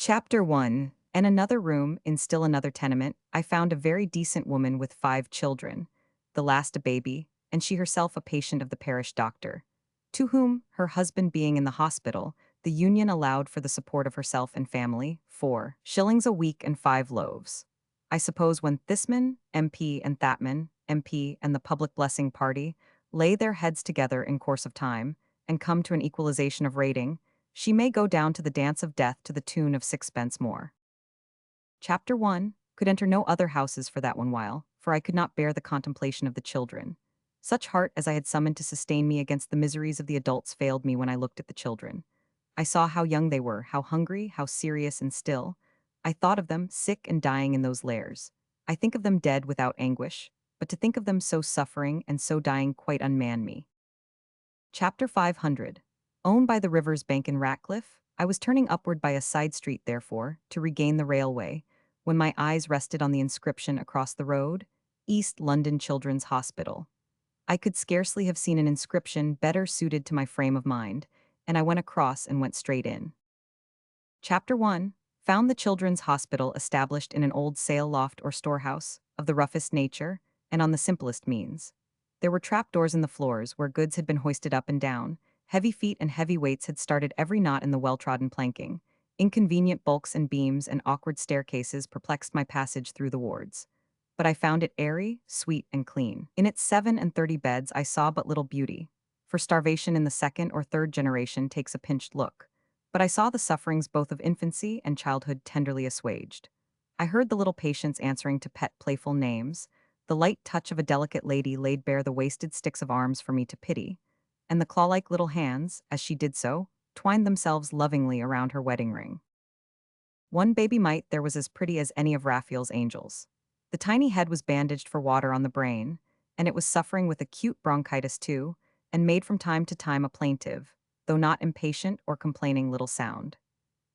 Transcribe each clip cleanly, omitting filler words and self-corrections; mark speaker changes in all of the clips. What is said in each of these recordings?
Speaker 1: Chapter 1. In another room, in still another tenement, I found a very decent woman with 5 children, the last a baby, and she herself a patient of the parish doctor, to whom, her husband being in the hospital, the union allowed for the support of herself and family 4 shillings a week and 5 loaves. I suppose when Thisman, MP, and Thatman, MP, and the public blessing party lay their heads together in course of time, and come to an equalization of rating, she may go down to the dance of death to the tune of 6 pence more. Chapter 1. Could enter no other houses for that one while, for I could not bear the contemplation of the children. Such heart as I had summoned to sustain me against the miseries of the adults failed me when I looked at the children. I saw how young they were, how hungry, how serious and still. I thought of them, sick and dying in those lairs. I think of them dead without anguish, but to think of them so suffering and so dying quite unmanned me. Chapter 500. Owned by the river's bank in Ratcliffe, I was turning upward by a side street, therefore, to regain the railway, when my eyes rested on the inscription across the road, East London Children's Hospital. I could scarcely have seen an inscription better suited to my frame of mind, and I went across and went straight in. Chapter 1. Found the Children's Hospital established in an old sail loft or storehouse, of the roughest nature, and on the simplest means. There were trapdoors in the floors where goods had been hoisted up and down, heavy feet and heavy weights had started every knot in the well-trodden planking. Inconvenient bulks and beams and awkward staircases perplexed my passage through the wards. But I found it airy, sweet, and clean. In its 37 beds I saw but little beauty, for starvation in the second or third generation takes a pinched look. But I saw the sufferings both of infancy and childhood tenderly assuaged. I heard the little patients answering to pet playful names, the light touch of a delicate lady laid bare the wasted sticks of arms for me to pity, and the claw-like little hands, as she did so, twined themselves lovingly around her wedding ring. One baby mite there was as pretty as any of Raphael's angels. The tiny head was bandaged for water on the brain, and it was suffering with acute bronchitis too, and made from time to time a plaintive, though not impatient or complaining little sound.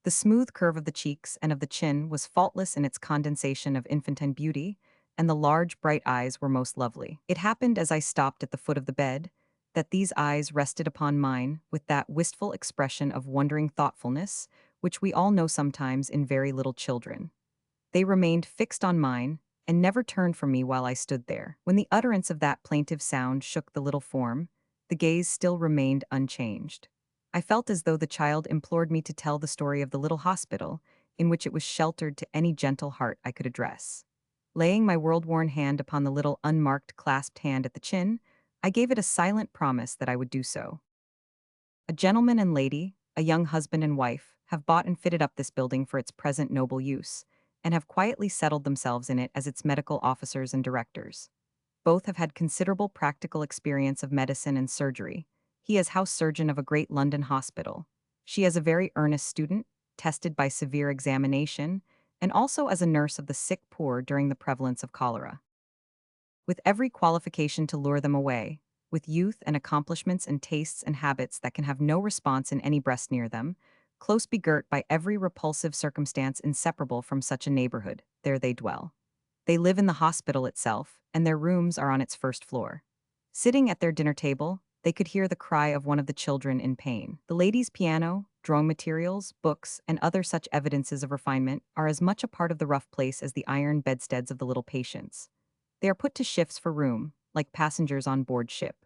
Speaker 1: The smooth curve of the cheeks and of the chin was faultless in its condensation of infantine beauty, and the large, bright eyes were most lovely. It happened as I stopped at the foot of the bed, that these eyes rested upon mine with that wistful expression of wondering thoughtfulness, which we all know sometimes in very little children. They remained fixed on mine, and never turned from me while I stood there. When the utterance of that plaintive sound shook the little form, the gaze still remained unchanged. I felt as though the child implored me to tell the story of the little hospital, in which it was sheltered to any gentle heart I could address. Laying my world-worn hand upon the little unmarked clasped hand at the chin, I gave it a silent promise that I would do so. A gentleman and lady, a young husband and wife, have bought and fitted up this building for its present noble use, and have quietly settled themselves in it as its medical officers and directors. Both have had considerable practical experience of medicine and surgery. He as house surgeon of a great London hospital. She as a very earnest student, tested by severe examination, and also as a nurse of the sick poor during the prevalence of cholera. With every qualification to lure them away, with youth and accomplishments and tastes and habits that can have no response in any breast near them, close begirt by every repulsive circumstance inseparable from such a neighborhood, there they dwell. They live in the hospital itself, and their rooms are on its first floor. Sitting at their dinner table, they could hear the cry of one of the children in pain. The lady's piano, drawing materials, books, and other such evidences of refinement are as much a part of the rough place as the iron bedsteads of the little patients. They are put to shifts for room, like passengers on board ship.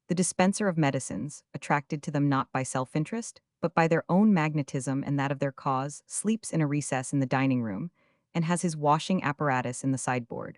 Speaker 1: The dispenser of medicines, attracted to them not by self-interest, but by their own magnetism and that of their cause, sleeps in a recess in the dining room, and has his washing apparatus in the sideboard.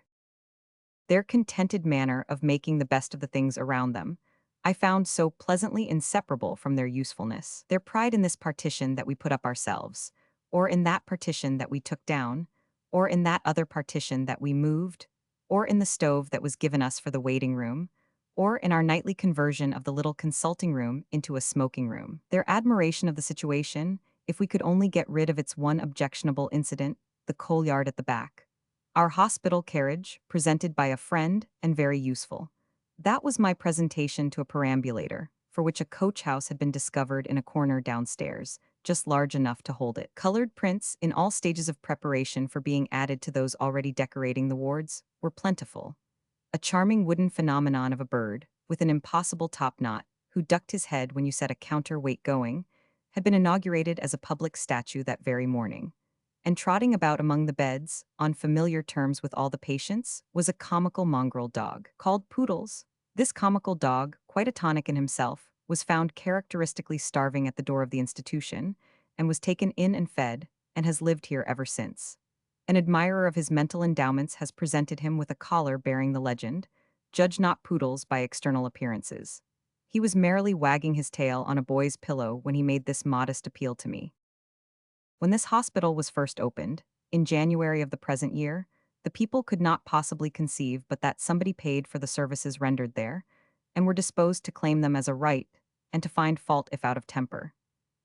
Speaker 1: Their contented manner of making the best of the things around them, I found so pleasantly inseparable from their usefulness. Their pride in this partition that we put up ourselves, or in that partition that we took down, or in that other partition that we moved, or in the stove that was given us for the waiting room, or in our nightly conversion of the little consulting room into a smoking room. Their admiration of the situation, if we could only get rid of its one objectionable incident, the coal yard at the back. Our hospital carriage, presented by a friend and very useful. That was my presentation to a perambulator, for which a coach house had been discovered in a corner downstairs, just large enough to hold it. Colored prints, in all stages of preparation for being added to those already decorating the wards, were plentiful. A charming wooden phenomenon of a bird, with an impossible top-knot, who ducked his head when you set a counterweight going, had been inaugurated as a public statue that very morning. and trotting about among the beds, on familiar terms with all the patients, was a comical mongrel dog, called Poodles. This comical dog, quite a tonic in himself, was found characteristically starving at the door of the institution, and was taken in and fed, and has lived here ever since. An admirer of his mental endowments has presented him with a collar bearing the legend, "Judge not Poodles by external appearances." He was merrily wagging his tail on a boy's pillow when he made this modest appeal to me. When this hospital was first opened, in January of the present year, the people could not possibly conceive but that somebody paid for the services rendered there, and were disposed to claim them as a right, and to find fault if out of temper.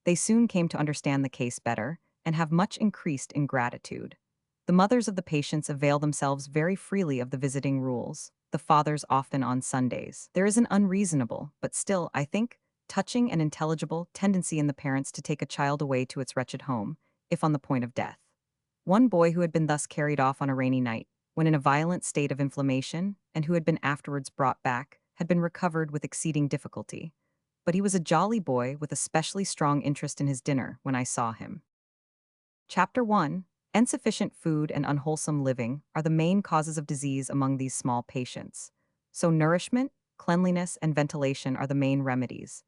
Speaker 1: They soon came to understand the case better, and have much increased in gratitude. The mothers of the patients avail themselves very freely of the visiting rules, the fathers often on Sundays. There is an unreasonable, but still, I think, touching and intelligible tendency in the parents to take a child away to its wretched home, if on the point of death. One boy who had been thus carried off on a rainy night, when in a violent state of inflammation, and who had been afterwards brought back, had been recovered with exceeding difficulty. But he was a jolly boy with a specially strong interest in his dinner when I saw him. Chapter 1. Insufficient food and unwholesome living are the main causes of disease among these small patients. So nourishment, cleanliness, and ventilation are the main remedies.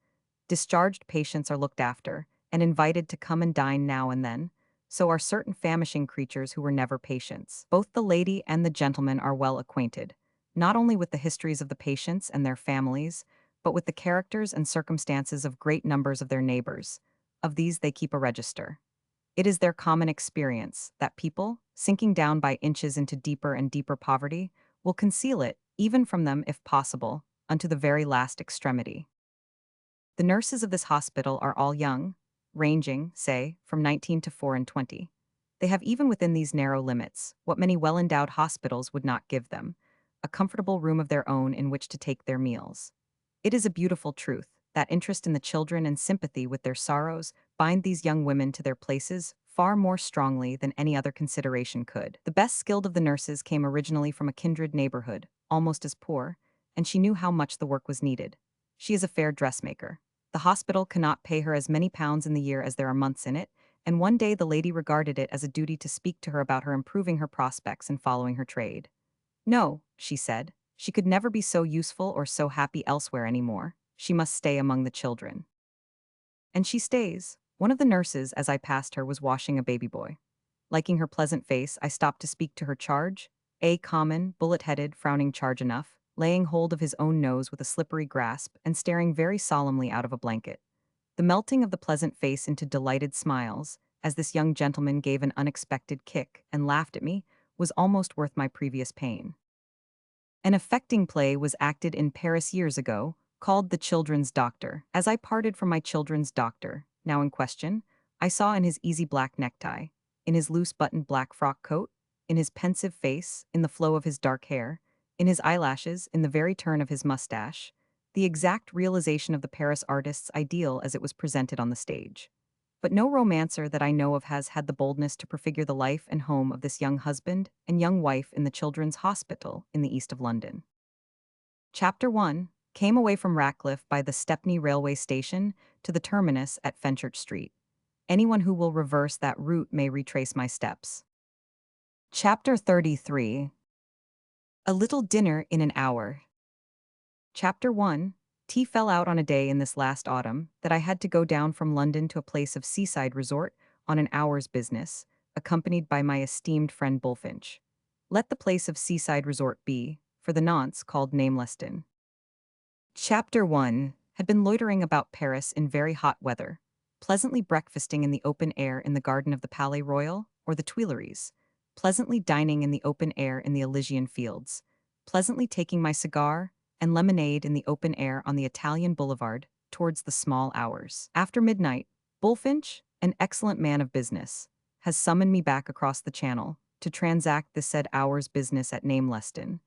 Speaker 1: Discharged patients are looked after, and invited to come and dine now and then. So are certain famishing creatures who were never patients. Both the lady and the gentleman are well acquainted, not only with the histories of the patients and their families, but with the characters and circumstances of great numbers of their neighbors. Of these they keep a register. It is their common experience that people, sinking down by inches into deeper and deeper poverty, will conceal it, even from them if possible, unto the very last extremity. The nurses of this hospital are all young, ranging, say, from 19 to 24. They have even within these narrow limits, what many well-endowed hospitals would not give them, a comfortable room of their own in which to take their meals. It is a beautiful truth that interest in the children and sympathy with their sorrows bind these young women to their places far more strongly than any other consideration could. The best skilled of the nurses came originally from a kindred neighborhood, almost as poor, and she knew how much the work was needed. She is a fair dressmaker. The hospital cannot pay her as many pounds in the year as there are months in it, and one day the lady regarded it as a duty to speak to her about her improving her prospects in following her trade. No, she said, she could never be so useful or so happy elsewhere any more. She must stay among the children. And she stays. One of the nurses, as I passed her, was washing a baby boy. Liking her pleasant face, I stopped to speak to her charge, a common, bullet-headed, frowning charge enough, laying hold of his own nose with a slippery grasp and staring very solemnly out of a blanket. The melting of the pleasant face into delighted smiles, as this young gentleman gave an unexpected kick and laughed at me, was almost worth my previous pain. An affecting play was acted in Paris years ago, called The Children's Doctor. As I parted from my children's doctor, now in question, I saw in his easy black necktie, in his loose-buttoned black frock coat, in his pensive face, in the flow of his dark hair, in his eyelashes, in the very turn of his mustache, the exact realization of the Paris artist's ideal as it was presented on the stage. But no romancer that I know of has had the boldness to prefigure the life and home of this young husband and young wife in the Children's Hospital in the east of London. Chapter 1. Came away from Ratcliffe by the Stepney railway station to the terminus at Fenchurch Street. Anyone who will reverse that route may retrace my steps. Chapter 33. A little dinner in an hour. Chapter 1. Tea fell out on a day in this last autumn that I had to go down from London to a place of seaside resort on an hour's business, accompanied by my esteemed friend Bullfinch. Let the place of seaside resort be, for the nonce, called Nameleston. Chapter 1. Had been loitering about Paris in very hot weather, pleasantly breakfasting in the open air in the garden of the Palais Royal or the Tuileries, pleasantly dining in the open air in the Elysian Fields, pleasantly taking my cigar and lemonade in the open air on the Italian boulevard towards the small hours. After midnight, Bullfinch, an excellent man of business, has summoned me back across the channel to transact the said hour's business at Nameleston,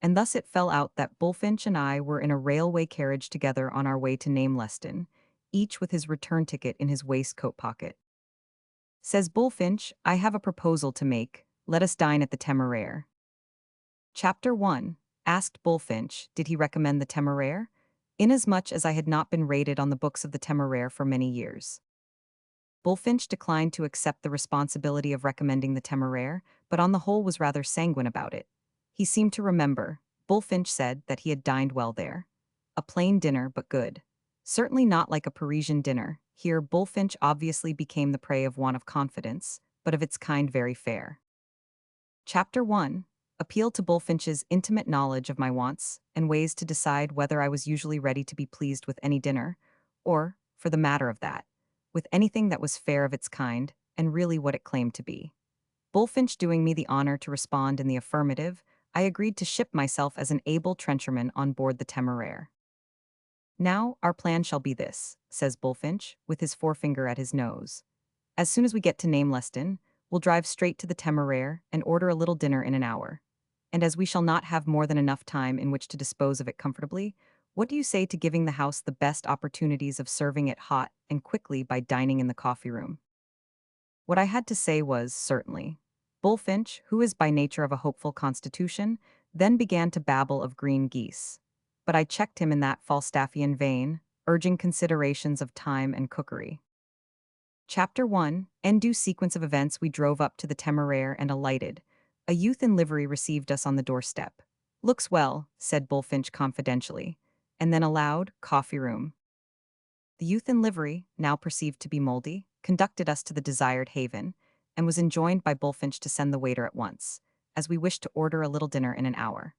Speaker 1: and thus it fell out that Bullfinch and I were in a railway carriage together on our way to Nameleston, each with his return ticket in his waistcoat pocket. Says Bullfinch, I have a proposal to make, let us dine at the Temeraire. Chapter 1. Asked Bullfinch, did he recommend the Temeraire? Inasmuch as I had not been rated on the books of the Temeraire for many years. Bullfinch declined to accept the responsibility of recommending the Temeraire, but on the whole was rather sanguine about it. He seemed to remember. Bullfinch said that he had dined well there. A plain dinner, but good. Certainly not like a Parisian dinner. Here, Bullfinch obviously became the prey of want of confidence, but of its kind very fair. Chapter 1. Appeal to Bullfinch's intimate knowledge of my wants and ways to decide whether I was usually ready to be pleased with any dinner, or, for the matter of that, with anything that was fair of its kind and really what it claimed to be. Bullfinch doing me the honor to respond in the affirmative, I agreed to ship myself as an able trencherman on board the Temeraire. Now, our plan shall be this, says Bullfinch, with his forefinger at his nose. As soon as we get to Nameleston, we'll drive straight to the Temeraire and order a little dinner in an hour. And as we shall not have more than enough time in which to dispose of it comfortably, what do you say to giving the house the best opportunities of serving it hot and quickly by dining in the coffee room? What I had to say was, certainly. Bullfinch, who is by nature of a hopeful constitution, then began to babble of green geese. But I checked him in that Falstaffian vein, urging considerations of time and cookery. Chapter 1. In due sequence of events we drove up to the Temeraire and alighted. A youth in livery received us on the doorstep. "Looks well," said Bullfinch confidentially, and then aloud, "Coffee room." The youth in livery, now perceived to be mouldy, conducted us to the desired haven, and was enjoined by Bullfinch to send the waiter at once, as we wished to order a little dinner in an hour.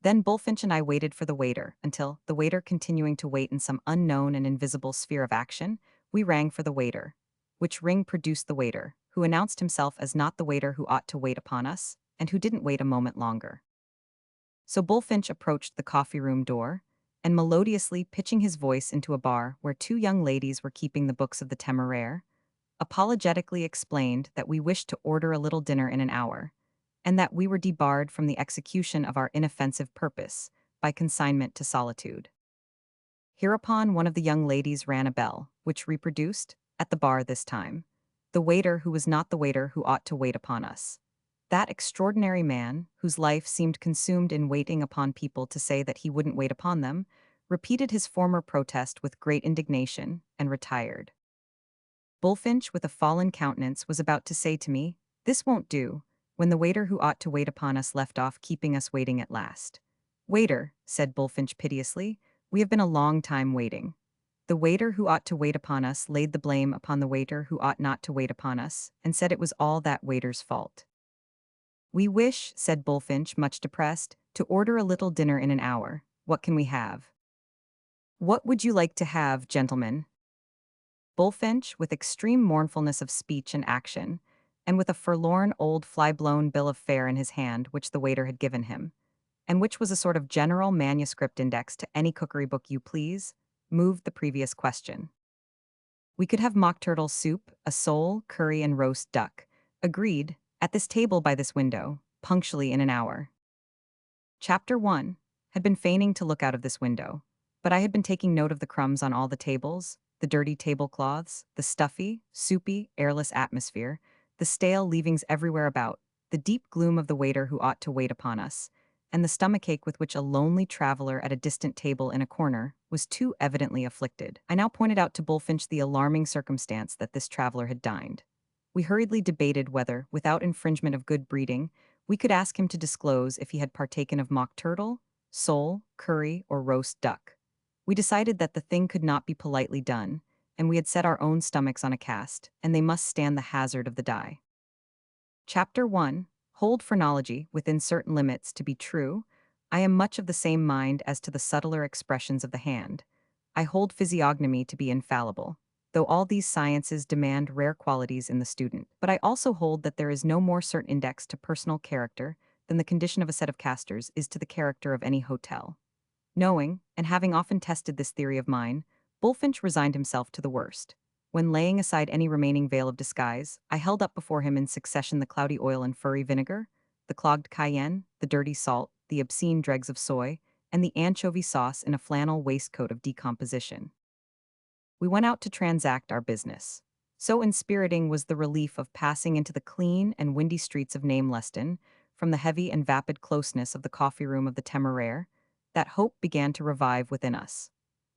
Speaker 1: Then Bullfinch and I waited for the waiter, until, the waiter continuing to wait in some unknown and invisible sphere of action, we rang for the waiter, which ring produced the waiter, who announced himself as not the waiter who ought to wait upon us, and who didn't wait a moment longer. So Bullfinch approached the coffee-room door, and melodiously pitching his voice into a bar where two young ladies were keeping the books of the Temeraire, apologetically explained that we wished to order a little dinner in an hour, and that we were debarred from the execution of our inoffensive purpose by consignment to solitude. Hereupon one of the young ladies rang a bell, which reproduced, at the bar this time, the waiter who was not the waiter who ought to wait upon us. That extraordinary man, whose life seemed consumed in waiting upon people to say that he wouldn't wait upon them, repeated his former protest with great indignation, and retired. Bullfinch, with a fallen countenance, was about to say to me, "This won't do," when the waiter who ought to wait upon us left off keeping us waiting at last. "Waiter," said Bullfinch piteously, "we have been a long time waiting." The waiter who ought to wait upon us laid the blame upon the waiter who ought not to wait upon us, and said it was all that waiter's fault. "We wish," said Bullfinch, much depressed, "to order a little dinner in an hour. What can we have?" "What would you like to have, gentlemen?" Bullfinch, with extreme mournfulness of speech and action, and with a forlorn old fly-blown bill of fare in his hand which the waiter had given him, and which was a sort of general manuscript index to any cookery book you please, moved the previous question. "We could have mock turtle soup, a sole, curry, and roast duck. Agreed, at this table by this window, punctually in an hour." Chapter 1. Had been feigning to look out of this window, but I had been taking note of the crumbs on all the tables, the dirty tablecloths, the stuffy, soupy, airless atmosphere, the stale leavings everywhere about, the deep gloom of the waiter who ought to wait upon us, and the stomachache with which a lonely traveler at a distant table in a corner was too evidently afflicted. I now pointed out to Bullfinch the alarming circumstance that this traveler had dined. We hurriedly debated whether, without infringement of good breeding, we could ask him to disclose if he had partaken of mock turtle, sole, curry, or roast duck. We decided that the thing could not be politely done, and we had set our own stomachs on a cast, and they must stand the hazard of the die. Chapter 1. Hold phrenology, within certain limits, to be true. I am much of the same mind as to the subtler expressions of the hand. I hold physiognomy to be infallible, though all these sciences demand rare qualities in the student. But I also hold that there is no more certain index to personal character than the condition of a set of casters is to the character of any hotel. Knowing, and having often tested this theory of mine, Bullfinch resigned himself to the worst. When laying aside any remaining veil of disguise, I held up before him in succession the cloudy oil and furry vinegar, the clogged cayenne, the dirty salt, the obscene dregs of soy, and the anchovy sauce in a flannel waistcoat of decomposition. We went out to transact our business. So inspiriting was the relief of passing into the clean and windy streets of Nameleston, from the heavy and vapid closeness of the coffee-room of the Temeraire, that hope began to revive within us.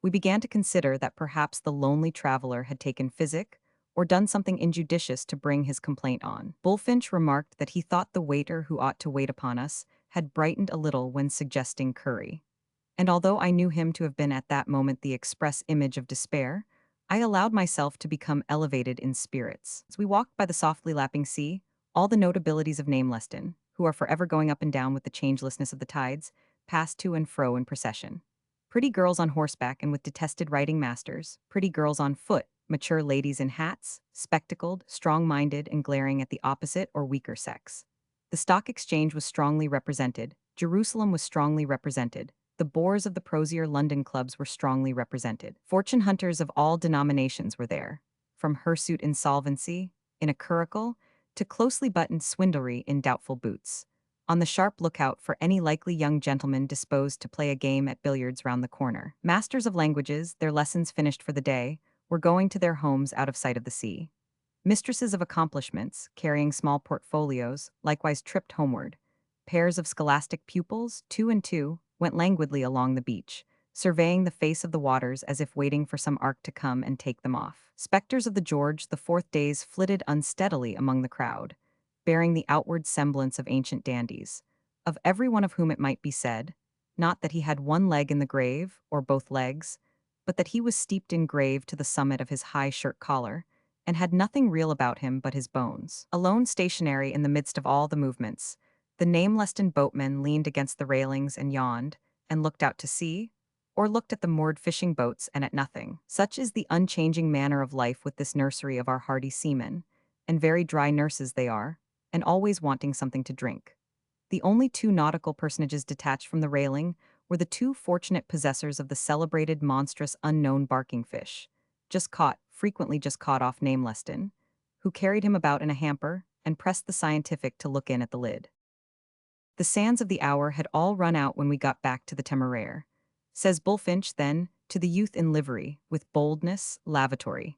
Speaker 1: We began to consider that perhaps the lonely traveler had taken physic, or done something injudicious to bring his complaint on. Bullfinch remarked that he thought the waiter who ought to wait upon us had brightened a little when suggesting curry. And although I knew him to have been at that moment the express image of despair, I allowed myself to become elevated in spirits. As we walked by the softly lapping sea, all the notabilities of Nameleston, who are forever going up and down with the changelessness of the tides, passed to and fro in procession. Pretty girls on horseback and with detested riding masters, pretty girls on foot, mature ladies in hats, spectacled, strong-minded, and glaring at the opposite or weaker sex. The stock exchange was strongly represented, Jerusalem was strongly represented, the bores of the prosier London clubs were strongly represented. Fortune hunters of all denominations were there, from hirsute insolvency, in a curricle, to closely buttoned swindlery in doubtful boots, on the sharp lookout for any likely young gentleman disposed to play a game at billiards round the corner. Masters of languages, their lessons finished for the day, were going to their homes out of sight of the sea. Mistresses of accomplishments, carrying small portfolios, likewise tripped homeward. Pairs of scholastic pupils, two and two, went languidly along the beach, surveying the face of the waters as if waiting for some ark to come and take them off. Spectres of the George the Fourth days flitted unsteadily among the crowd, bearing the outward semblance of ancient dandies, of every one of whom it might be said, not that he had one leg in the grave, or both legs, but that he was steeped in grave to the summit of his high shirt collar, and had nothing real about him but his bones. Alone stationary in the midst of all the movements, the Nameleston boatman leaned against the railings and yawned, and looked out to sea, or looked at the moored fishing boats and at nothing. Such is the unchanging manner of life with this nursery of our hardy seamen, and very dry nurses they are, and always wanting something to drink. The only two nautical personages detached from the railing were the two fortunate possessors of the celebrated monstrous unknown barking fish, frequently just caught off Nameleston, who carried him about in a hamper and pressed the scientific to look in at the lid. The sands of the hour had all run out when we got back to the Temeraire, says Bullfinch then, to the youth in livery, with boldness, lavatory.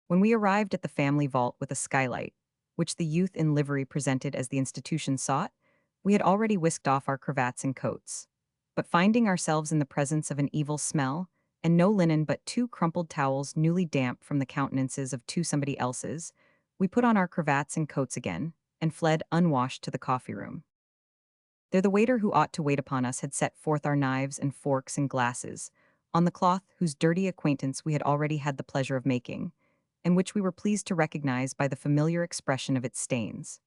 Speaker 1: When we arrived at the family vault with a skylight, which the youth in livery presented as the institution sought, we had already whisked off our cravats and coats. But finding ourselves in the presence of an evil smell, and no linen but two crumpled towels newly damp from the countenances of two somebody else's, we put on our cravats and coats again, and fled unwashed to the coffee-room. There the waiter who ought to wait upon us had set forth our knives and forks and glasses, on the cloth whose dirty acquaintance we had already had the pleasure of making, and which we were pleased to recognize by the familiar expression of its stains.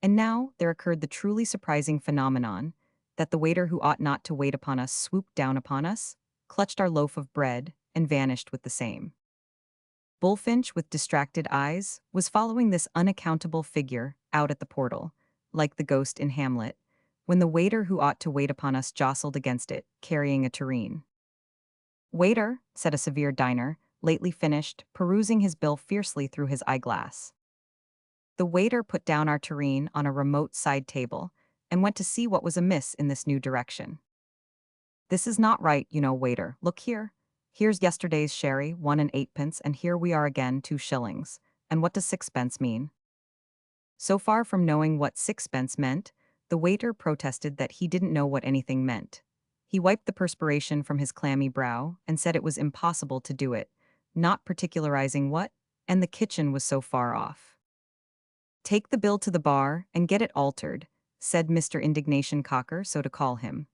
Speaker 1: And now there occurred the truly surprising phenomenon that the waiter who ought not to wait upon us swooped down upon us, clutched our loaf of bread, and vanished with the same. Bullfinch, with distracted eyes, was following this unaccountable figure out at the portal, like the ghost in Hamlet, when the waiter who ought to wait upon us jostled against it, carrying a tureen. "Waiter," said a severe diner, lately finished, perusing his bill fiercely through his eyeglass. The waiter put down our tureen on a remote side table, and went to see what was amiss in this new direction. "This is not right, you know, waiter. Look here. Here's yesterday's sherry, 1 and 8 pence, and here we are again, 2 shillings. And what does 6 pence mean?" So far from knowing what 6 pence meant, the waiter protested that he didn't know what anything meant. He wiped the perspiration from his clammy brow, and said it was impossible to do it, not particularizing what, and the kitchen was so far off. "Take the bill to the bar, and get it altered," said Mr. Indignation Cocker, so to call him.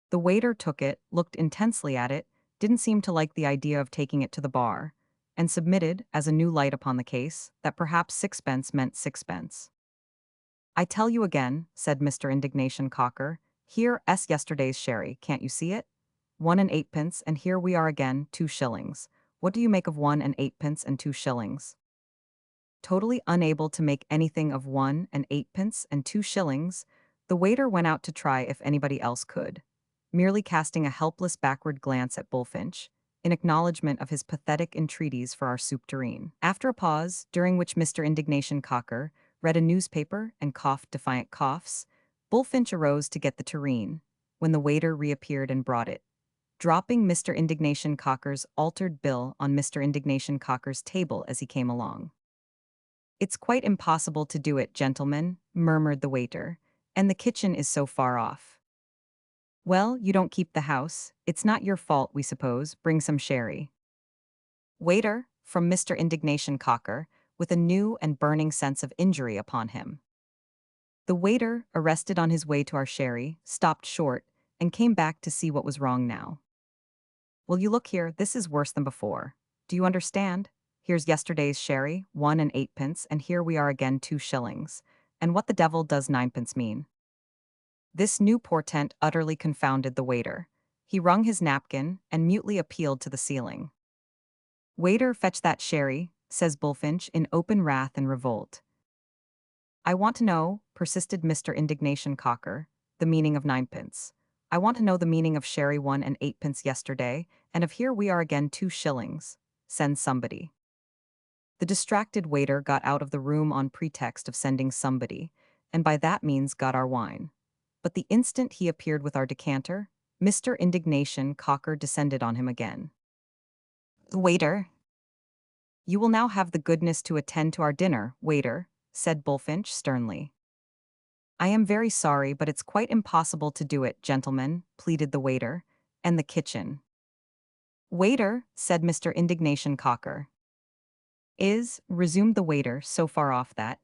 Speaker 1: The waiter took it, looked intensely at it, didn't seem to like the idea of taking it to the bar, and submitted, as a new light upon the case, that perhaps 6 pence meant 6 pence. "I tell you again," said Mr. Indignation Cocker, "here's yesterday's sherry, can't you see it? 1 and 8 pence, and here we are again, 2 shillings. What do you make of 1 and 8 pence and 2 shillings?" Totally unable to make anything of 1 and 8 pence and 2 shillings, the waiter went out to try if anybody else could, merely casting a helpless backward glance at Bullfinch, in acknowledgment of his pathetic entreaties for our soup tureen. After a pause, during which Mr. Indignation Cocker read a newspaper and coughed defiant coughs, Bullfinch arose to get the tureen, when the waiter reappeared and brought it, dropping Mr. Indignation Cocker's altered bill on Mr. Indignation Cocker's table as he came along. "It's quite impossible to do it, gentlemen," murmured the waiter, "and the kitchen is so far off." "Well, you don't keep the house. It's not your fault, we suppose. Bring some sherry." "Waiter," from Mr. Indignation Cocker, with a new and burning sense of injury upon him. The waiter, arrested on his way to our sherry, stopped short and came back to see what was wrong now. Will you look here, this is worse than before. Do you understand? Here's yesterday's sherry, 1 and 8 pence, and here we are again 2 shillings. And what the devil does 9 pence mean? This new portent utterly confounded the waiter. He wrung his napkin and mutely appealed to the ceiling. Waiter, fetch that sherry, says Bullfinch in open wrath and revolt. I want to know, persisted Mr. Indignation Cocker, the meaning of 9 pence. I want to know the meaning of sherry 1 and 8 pence yesterday, and of here we are again 2 shillings. Send somebody. The distracted waiter got out of the room on pretext of sending somebody, and by that means got our wine. But the instant he appeared with our decanter, Mr. Indignation Cocker descended on him again. Waiter. You will now have the goodness to attend to our dinner, waiter, said Bullfinch sternly. I am very sorry, but it's quite impossible to do it, gentlemen, pleaded the waiter, and the kitchen. Waiter, said Mr. Indignation Cocker. Is, resumed the waiter, so far off that.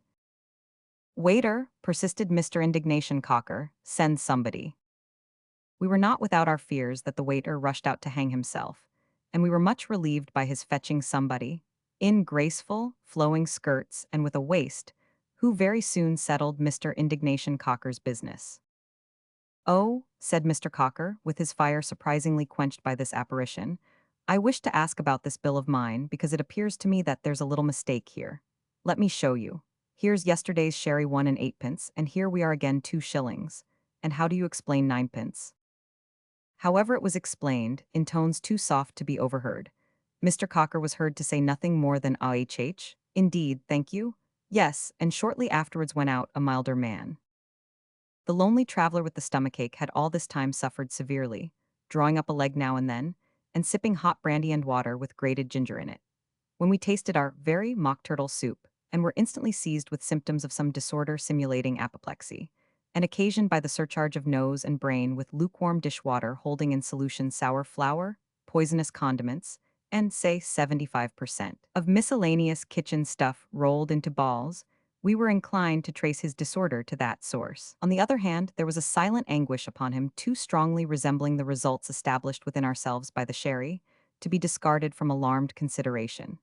Speaker 1: Waiter, persisted Mr. Indignation Cocker, send somebody. We were not without our fears that the waiter rushed out to hang himself, and we were much relieved by his fetching somebody, in graceful, flowing skirts and with a waist, who very soon settled Mr. Indignation Cocker's business. Oh, said Mr. Cocker, with his fire surprisingly quenched by this apparition, I wish to ask about this bill of mine because it appears to me that there's a little mistake here. Let me show you. Here's yesterday's sherry 1 and 8 pence, and here we are again 2 shillings. And how do you explain 9 pence? However it was explained, in tones too soft to be overheard, Mr. Cocker was heard to say nothing more than "Ah-h-h, indeed, thank you, yes," and shortly afterwards went out a milder man. The lonely traveller with the stomachache had all this time suffered severely, drawing up a leg now and then, and sipping hot brandy and water with grated ginger in it. When we tasted our very mock turtle soup, and were instantly seized with symptoms of some disorder simulating apoplexy, and occasioned by the surcharge of nose and brain with lukewarm dishwater holding in solution sour flour, poisonous condiments, and, say, 75% of miscellaneous kitchen stuff rolled into balls, we were inclined to trace his disorder to that source. On the other hand, there was a silent anguish upon him too strongly resembling the results established within ourselves by the sherry, to be discarded from alarmed consideration.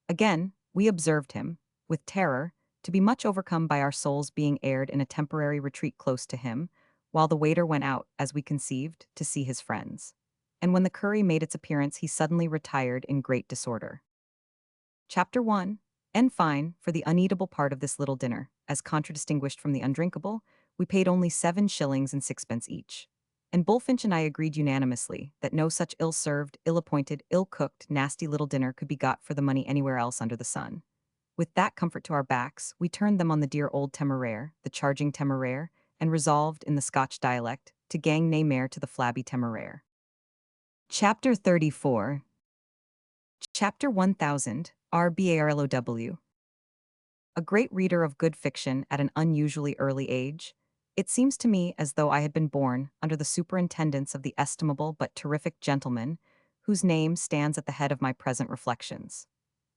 Speaker 1: Again, we observed him, with terror, to be much overcome by our souls being aired in a temporary retreat close to him, while the waiter went out, as we conceived, to see his friends. And when the curry made its appearance, he suddenly retired in great disorder. Chapter 1. En fine, for the uneatable part of this little dinner, as contradistinguished from the undrinkable, we paid only 7 shillings and 6 pence each. And Bullfinch and I agreed unanimously that no such ill-served, ill-appointed, ill-cooked, nasty little dinner could be got for the money anywhere else under the sun. With that comfort to our backs, we turned them on the dear old Temeraire, the charging Temeraire, and resolved, in the Scotch dialect, to gang nay mare to the flabby Temeraire. Chapter 34. Chapter 1000, RBARLOW. A great reader of good fiction at an unusually early age, it seems to me as though I had been born under the superintendence of the estimable but terrific gentleman whose name stands at the head of my present reflections.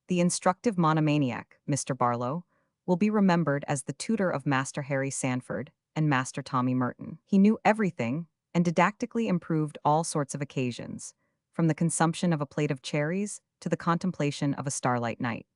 Speaker 1: The instructive monomaniac, Mr. Barlow, will be remembered as the tutor of Master Harry Sanford and Master Tommy Merton. He knew everything and didactically improved all sorts of occasions, from the consumption of a plate of cherries to the contemplation of a starlight night.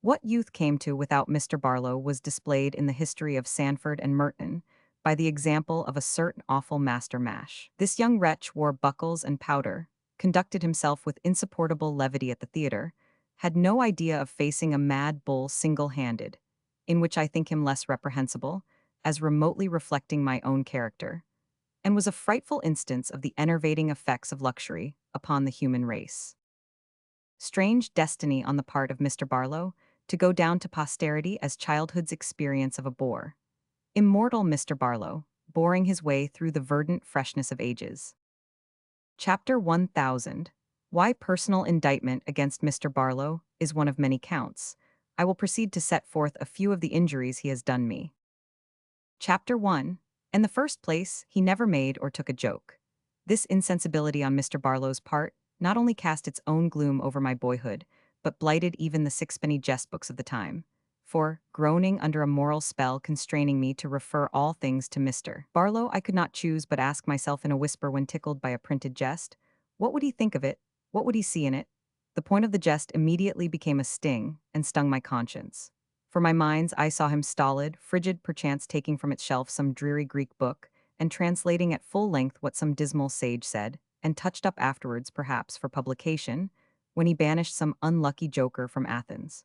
Speaker 1: What youth came to without Mr. Barlow was displayed in the history of Sanford and Merton by the example of a certain awful Master Mash. This young wretch wore buckles and powder, conducted himself with insupportable levity at the theatre, had no idea of facing a mad bull single-handed, in which I think him less reprehensible, as remotely reflecting my own character, and was a frightful instance of the enervating effects of luxury upon the human race. Strange destiny on the part of Mr. Barlow, to go down to posterity as childhood's experience of a bore. Immortal Mr. Barlow, boring his way through the verdant freshness of ages. Chapter 1000. Why personal indictment against Mr. Barlow is one of many counts. I will proceed to set forth a few of the injuries he has done me. Chapter 1. In the first place, he never made or took a joke. This insensibility on Mr. Barlow's part not only cast its own gloom over my boyhood, but blighted even the sixpenny jest books of the time. For, groaning under a moral spell constraining me to refer all things to Mr. Barlow, I could not choose but ask myself in a whisper when tickled by a printed jest, what would he think of it? What would he see in it? The point of the jest immediately became a sting and stung my conscience. For my mind's eye saw him stolid, frigid, perchance taking from its shelf some dreary Greek book, and translating at full length what some dismal sage said, and touched up afterwards, perhaps, for publication, when he banished some unlucky joker from Athens.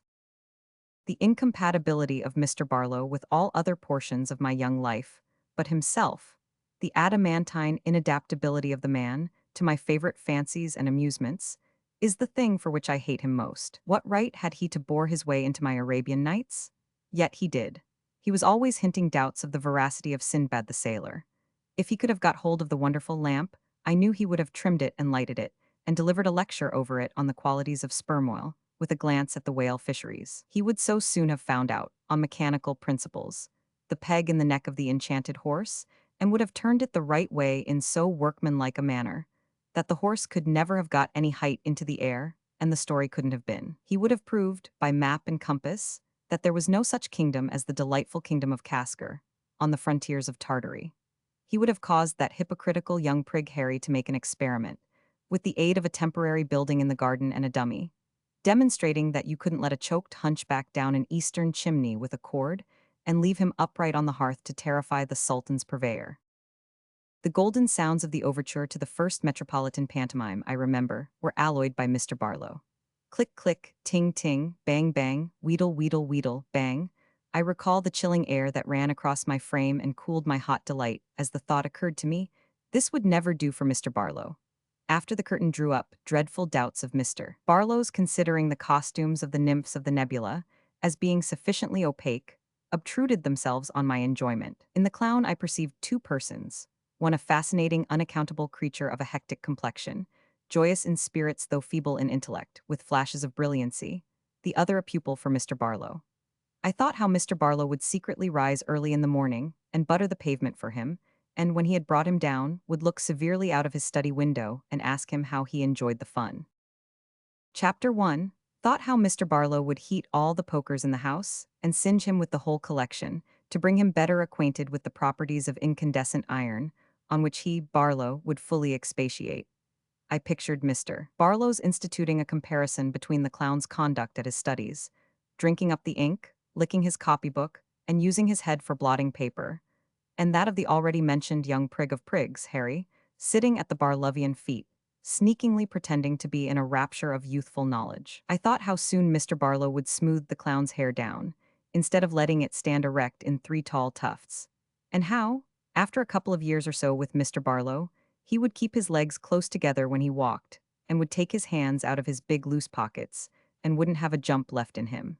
Speaker 1: The incompatibility of Mr. Barlow with all other portions of my young life, but himself, the adamantine inadaptability of the man to my favorite fancies and amusements, is the thing for which I hate him most. What right had he to bore his way into my Arabian Nights? Yet he did. He was always hinting doubts of the veracity of Sinbad the sailor. If he could have got hold of the wonderful lamp, I knew he would have trimmed it and lighted it, and delivered a lecture over it on the qualities of sperm oil, with a glance at the whale fisheries. He would so soon have found out, on mechanical principles, the peg in the neck of the enchanted horse, and would have turned it the right way in so workmanlike a manner, that the horse could never have got any height into the air, and the story couldn't have been. He would have proved, by map and compass, that there was no such kingdom as the delightful kingdom of Kaskar, on the frontiers of Tartary. He would have caused that hypocritical young prig Harry to make an experiment, with the aid of a temporary building in the garden and a dummy, demonstrating that you couldn't let a choked hunchback down an eastern chimney with a cord and leave him upright on the hearth to terrify the Sultan's purveyor. The golden sounds of the overture to the first Metropolitan pantomime, I remember, were alloyed by Mr. Barlow. Click, click, ting, ting, bang, bang, wheedle, wheedle, wheedle, bang. I recall the chilling air that ran across my frame and cooled my hot delight as the thought occurred to me, this would never do for Mr. Barlow. After the curtain drew up, dreadful doubts of Mr. Barlow's considering the costumes of the nymphs of the nebula as being sufficiently opaque, obtruded themselves on my enjoyment. In the clown I perceived two persons, one a fascinating, unaccountable creature of a hectic complexion, joyous in spirits though feeble in intellect, with flashes of brilliancy, the other a pupil for Mr. Barlow. I thought how Mr. Barlow would secretly rise early in the morning and butter the pavement for him, and when he had brought him down, would look severely out of his study window and ask him how he enjoyed the fun. Chapter 1. Thought how Mr. Barlow would heat all the pokers in the house and singe him with the whole collection to bring him better acquainted with the properties of incandescent iron, on which he, Barlow, would fully expatiate. I pictured Mr. Barlow's instituting a comparison between the clown's conduct at his studies, drinking up the ink, licking his copybook, and using his head for blotting paper, and that of the already mentioned young prig of prigs, Harry, sitting at the Barlovian feet, sneakingly pretending to be in a rapture of youthful knowledge. I thought how soon Mr. Barlow would smooth the clown's hair down, instead of letting it stand erect in three tall tufts, and how, after a couple of years or so with Mr. Barlow, he would keep his legs close together when he walked, and would take his hands out of his big loose pockets, and wouldn't have a jump left in him.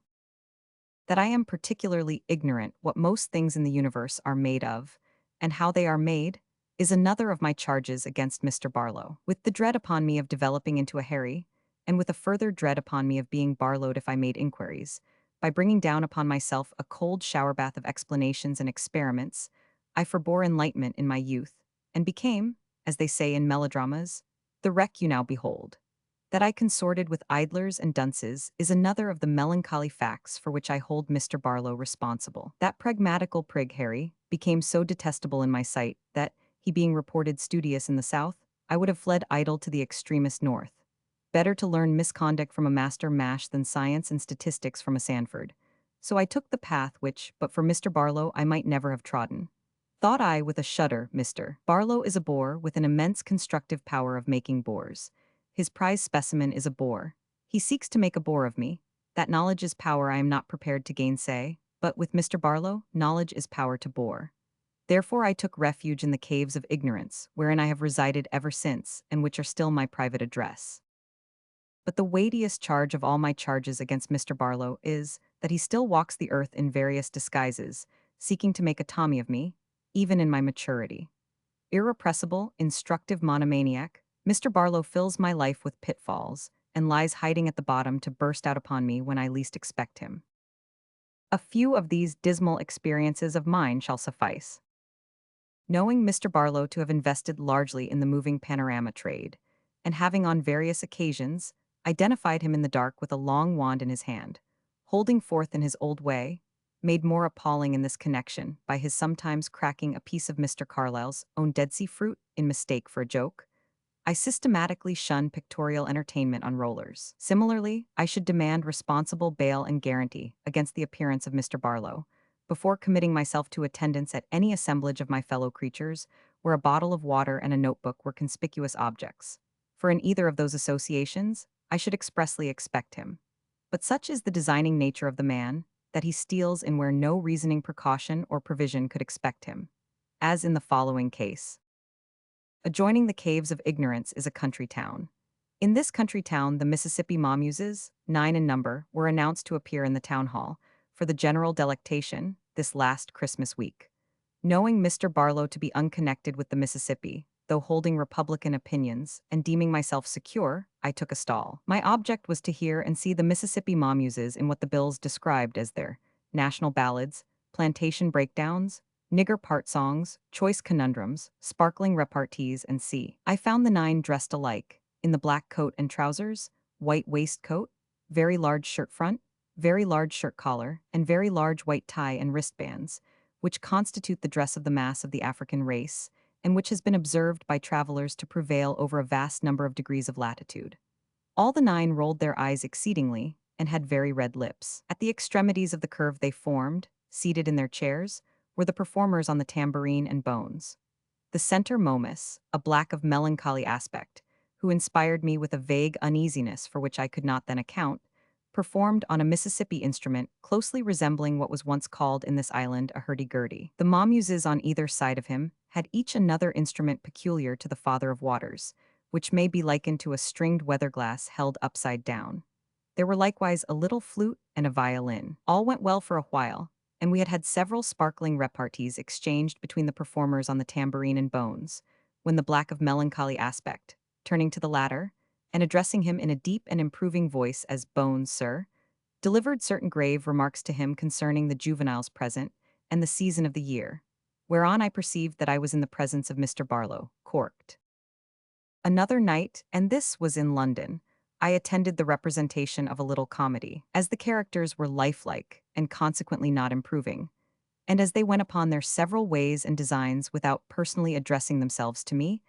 Speaker 1: That I am particularly ignorant what most things in the universe are made of, and how they are made, is another of my charges against Mr. Barlow. With the dread upon me of developing into a Harry, and with a further dread upon me of being Barlowed if I made inquiries, by bringing down upon myself a cold shower bath of explanations and experiments, I forbore enlightenment in my youth, and became, as they say in melodramas, the wreck you now behold. That I consorted with idlers and dunces is another of the melancholy facts for which I hold Mr. Barlow responsible. That pragmatical prig Harry became so detestable in my sight that, he being reported studious in the south, I would have fled idle to the extremest north. Better to learn misconduct from a master Mash than science and statistics from a Sanford. So I took the path which, but for Mr. Barlow, I might never have trodden. Thought I with a shudder, Mr. Barlow is a bore with an immense constructive power of making bores. His prize specimen is a bore. He seeks to make a bore of me. That knowledge is power I am not prepared to gainsay, but with Mr. Barlow, knowledge is power to bore. Therefore I took refuge in the caves of ignorance, wherein I have resided ever since, and which are still my private address. But the weightiest charge of all my charges against Mr. Barlow is, that he still walks the earth in various disguises, seeking to make a Tommy of me, even in my maturity. Irrepressible, instructive monomaniac, Mr. Barlow fills my life with pitfalls, and lies hiding at the bottom to burst out upon me when I least expect him. A few of these dismal experiences of mine shall suffice. Knowing Mr. Barlow to have invested largely in the moving panorama trade, and having on various occasions, identified him in the dark with a long wand in his hand, holding forth in his old way, made more appalling in this connection by his sometimes cracking a piece of Mr. Carlyle's own Dead Sea fruit in mistake for a joke. I systematically shun pictorial entertainment on rollers. Similarly, I should demand responsible bail and guarantee against the appearance of Mr. Barlow, before committing myself to attendance at any assemblage of my fellow creatures where a bottle of water and a notebook were conspicuous objects. For in either of those associations, I should expressly expect him. But such is the designing nature of the man, that he steals in where no reasoning precaution or provision could expect him. As in the following case. Adjoining the caves of ignorance is a country town. In this country town, the Mississippi Mamuses, 9 in number, were announced to appear in the town hall for the general delectation this last Christmas week. Knowing Mr. Barlow to be unconnected with the Mississippi, though holding Republican opinions and deeming myself secure, I took a stall. My object was to hear and see the Mississippi Mamuses in what the bills described as their national ballads, plantation breakdowns, nigger part songs, choice conundrums, sparkling repartees, and see. I found the 9 dressed alike, in the black coat and trousers, white waistcoat, very large shirt front, very large shirt collar, and very large white tie and wristbands, which constitute the dress of the mass of the African race, and which has been observed by travelers to prevail over a vast number of degrees of latitude. All the 9 rolled their eyes exceedingly, and had very red lips. At the extremities of the curve they formed, seated in their chairs, were the performers on the tambourine and bones. The center momus, a black of melancholy aspect, who inspired me with a vague uneasiness for which I could not then account, performed on a Mississippi instrument closely resembling what was once called in this island a hurdy-gurdy. The Mamuses on either side of him had each another instrument peculiar to the Father of Waters, which may be likened to a stringed weather-glass held upside down. There were likewise a little flute and a violin. All went well for a while, and we had several sparkling repartees exchanged between the performers on the tambourine and bones, when the black of melancholy aspect, turning to the latter, and addressing him in a deep and improving voice as Bones, sir, delivered certain grave remarks to him concerning the juveniles present and the season of the year, whereon I perceived that I was in the presence of Mr. Barlow, corked. Another night, and this was in London, I attended the representation of a little comedy, as the characters were lifelike and consequently not improving, and as they went upon their several ways and designs without personally addressing themselves to me,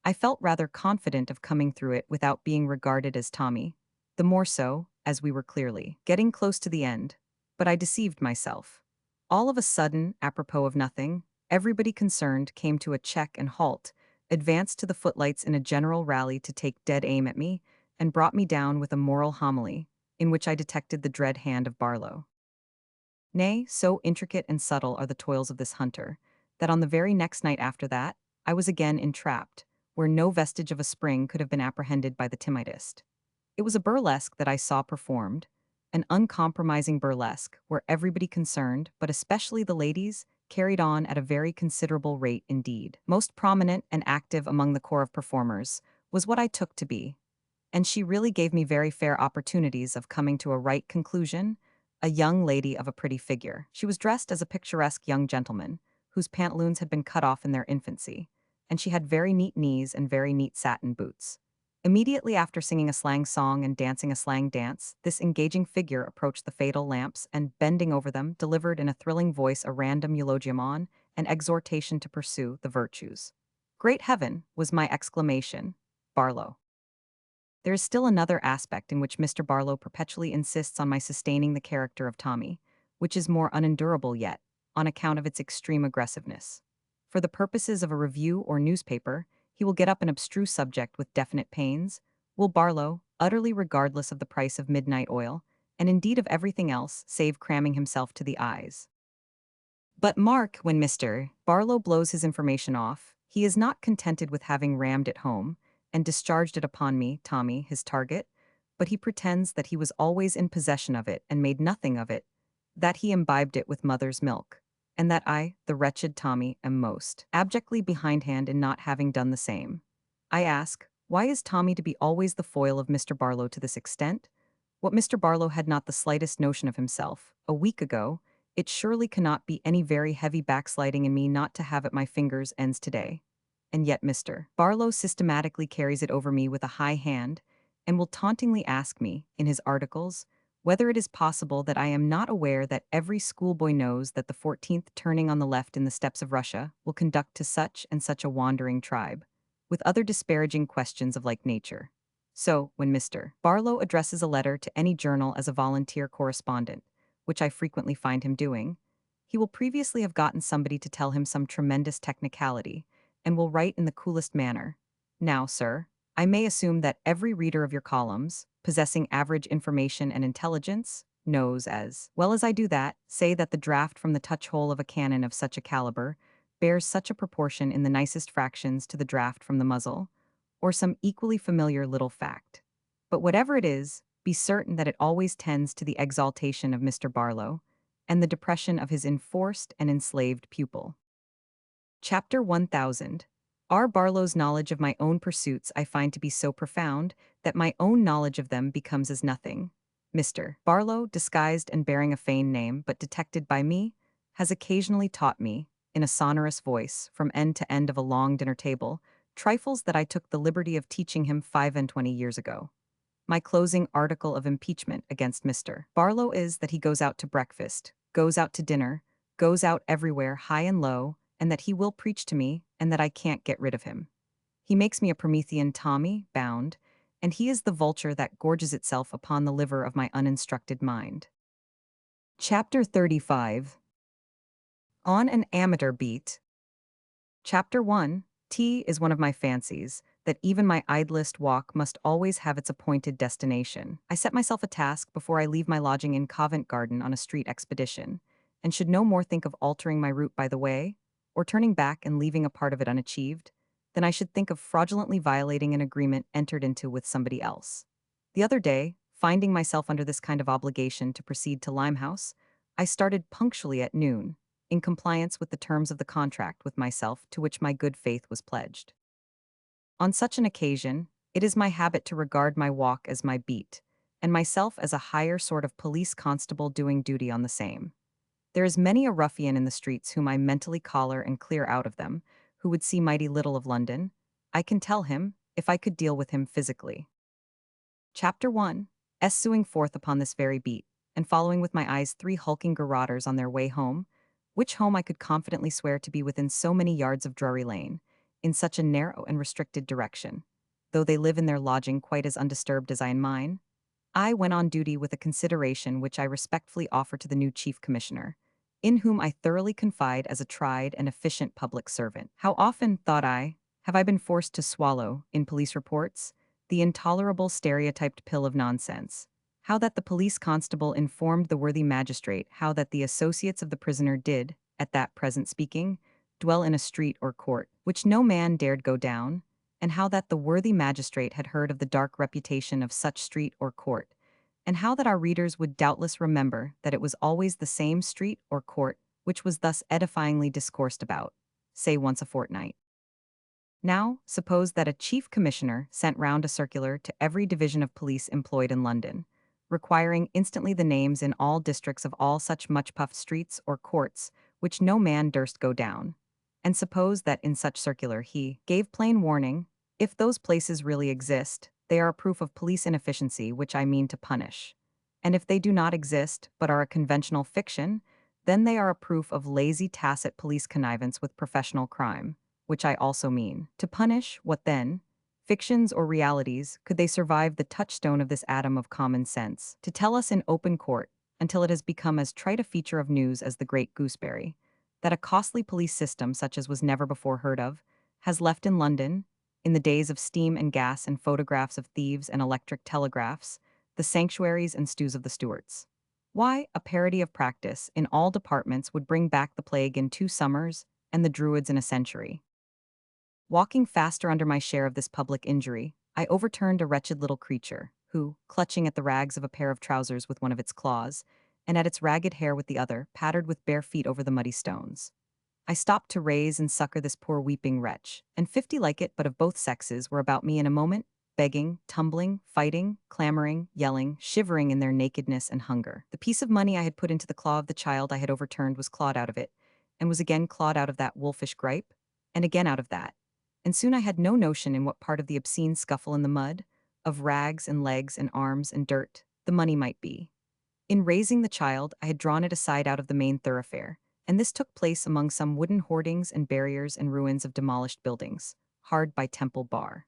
Speaker 1: I felt rather confident of coming through it without being regarded as Tommy, the more so, as we were clearly getting close to the end. But I deceived myself. All of a sudden, apropos of nothing, everybody concerned came to a check and halt, advanced to the footlights in a general rally to take dead aim at me, and brought me down with a moral homily, in which I detected the dread hand of Barlow. Nay, so intricate and subtle are the toils of this hunter, that on the very next night after that, I was again entrapped, where no vestige of a spring could have been apprehended by the timidest. It was a burlesque that I saw performed, an uncompromising burlesque where everybody concerned, but especially the ladies, carried on at a very considerable rate indeed. Most prominent and active among the corps of performers was what I took to be, and she really gave me very fair opportunities of coming to a right conclusion, a young lady of a pretty figure. She was dressed as a picturesque young gentleman, whose pantaloons had been cut off in their infancy, and she had very neat knees and very neat satin boots. Immediately after singing a slang song and dancing a slang dance, this engaging figure approached the fatal lamps and, bending over them, delivered in a thrilling voice a random eulogium on, an exhortation to pursue, the virtues. Great heaven, was my exclamation. Barlow. There is still another aspect in which Mr. Barlow perpetually insists on my sustaining the character of Tommy, which is more unendurable yet, on account of its extreme aggressiveness. For the purposes of a review or newspaper, he will get up an abstruse subject with definite pains, will Barlow, utterly regardless of the price of midnight oil, and indeed of everything else save cramming himself to the eyes. But mark, when Mr. Barlow blows his information off, he is not contented with having rammed it home, and discharged it upon me, Tommy, his target, but he pretends that he was always in possession of it and made nothing of it, that he imbibed it with mother's milk, and that I, the wretched Tommy, am most abjectly behindhand in not having done the same. I ask, why is Tommy to be always the foil of Mr. Barlow to this extent? What Mr. Barlow had not the slightest notion of himself, a week ago, it surely cannot be any very heavy backsliding in me not to have at my fingers' ends today. And yet Mr. Barlow systematically carries it over me with a high hand, and will tauntingly ask me, in his articles, whether it is possible that I am not aware that every schoolboy knows that the 14th turning on the left in the steppes of Russia will conduct to such and such a wandering tribe, with other disparaging questions of like nature. So, when Mr. Barlow addresses a letter to any journal as a volunteer correspondent, which I frequently find him doing, he will previously have gotten somebody to tell him some tremendous technicality, and will write in the coolest manner. Now, sir, I may assume that every reader of your columns, possessing average information and intelligence, knows as well as I do that, say that the draft from the touch hole of a cannon of such a caliber bears such a proportion in the nicest fractions to the draft from the muzzle, or some equally familiar little fact. But whatever it is, be certain that it always tends to the exaltation of Mr. Barlow, and the depression of his enforced and enslaved pupil. Chapter 1000. R. Barlow's knowledge of my own pursuits I find to be so profound that my own knowledge of them becomes as nothing. Mr. Barlow, disguised and bearing a feigned name but detected by me, has occasionally taught me, in a sonorous voice, from end to end of a long dinner table, trifles that I took the liberty of teaching him 25 years ago. My closing article of impeachment against Mr. Barlow is that he goes out to breakfast, goes out to dinner, goes out everywhere high and low, and that he will preach to me, and that I can't get rid of him. He makes me a Promethean Tommy, bound, and he is the vulture that gorges itself upon the liver of my uninstructed mind. Chapter 35. On an Amateur Beat. Chapter 1. Tea is one of my fancies, that even my idlest walk must always have its appointed destination. I set myself a task before I leave my lodging in Covent Garden on a street expedition, and should no more think of altering my route by the way, or turning back and leaving a part of it unachieved, than I should think of fraudulently violating an agreement entered into with somebody else. The other day, finding myself under this kind of obligation to proceed to Limehouse, I started punctually at noon, in compliance with the terms of the contract with myself to which my good faith was pledged. On such an occasion, it is my habit to regard my walk as my beat, and myself as a higher sort of police constable doing duty on the same. There is many a ruffian in the streets whom I mentally collar and clear out of them, who would see mighty little of London, I can tell him, if I could deal with him physically. Chapter 1. Suing forth upon this very beat, and following with my eyes 3 hulking garrotters on their way home, which home I could confidently swear to be within so many yards of Drury Lane, in such a narrow and restricted direction, though they live in their lodging quite as undisturbed as I in mine. I went on duty with a consideration which I respectfully offer to the new Chief Commissioner, in whom I thoroughly confide as a tried and efficient public servant. How often, thought I, have I been forced to swallow, in police reports, the intolerable stereotyped pill of nonsense. How that the police constable informed the worthy magistrate how that the associates of the prisoner did, at that present speaking, dwell in a street or court, which no man dared go down, and how that the worthy magistrate had heard of the dark reputation of such street or court, and how that our readers would doubtless remember that it was always the same street or court which was thus edifyingly discoursed about, say once a fortnight. Now, suppose that a chief commissioner sent round a circular to every division of police employed in London, requiring instantly the names in all districts of all such much-puffed streets or courts which no man durst go down, and suppose that in such circular he gave plain warning, if those places really exist, they are a proof of police inefficiency which I mean to punish, and if they do not exist but are a conventional fiction, then they are a proof of lazy tacit police connivance with professional crime, which I also mean to punish. What then? Fictions or realities, could they survive the touchstone of this atom of common sense, to tell us in open court, until it has become as trite a feature of news as the great gooseberry, that a costly police system such as was never before heard of, has left in London, in the days of steam and gas and photographs of thieves and electric telegraphs, the sanctuaries and stews of the Stuarts. Why, a parity of practice in all departments would bring back the plague in 2 summers, and the Druids in a century. Walking faster under my share of this public injury, I overturned a wretched little creature, who, clutching at the rags of a pair of trousers with one of its claws, and at its ragged hair with the other, pattered with bare feet over the muddy stones. I stopped to raise and succor this poor weeping wretch, and 50 like it but of both sexes were about me in a moment, begging, tumbling, fighting, clamoring, yelling, shivering in their nakedness and hunger. The piece of money I had put into the claw of the child I had overturned was clawed out of it, and was again clawed out of that wolfish gripe, and again out of that, and soon I had no notion in what part of the obscene scuffle in the mud, of rags and legs and arms and dirt, the money might be. In raising the child, I had drawn it aside out of the main thoroughfare, and this took place among some wooden hoardings and barriers and ruins of demolished buildings, hard by Temple Bar.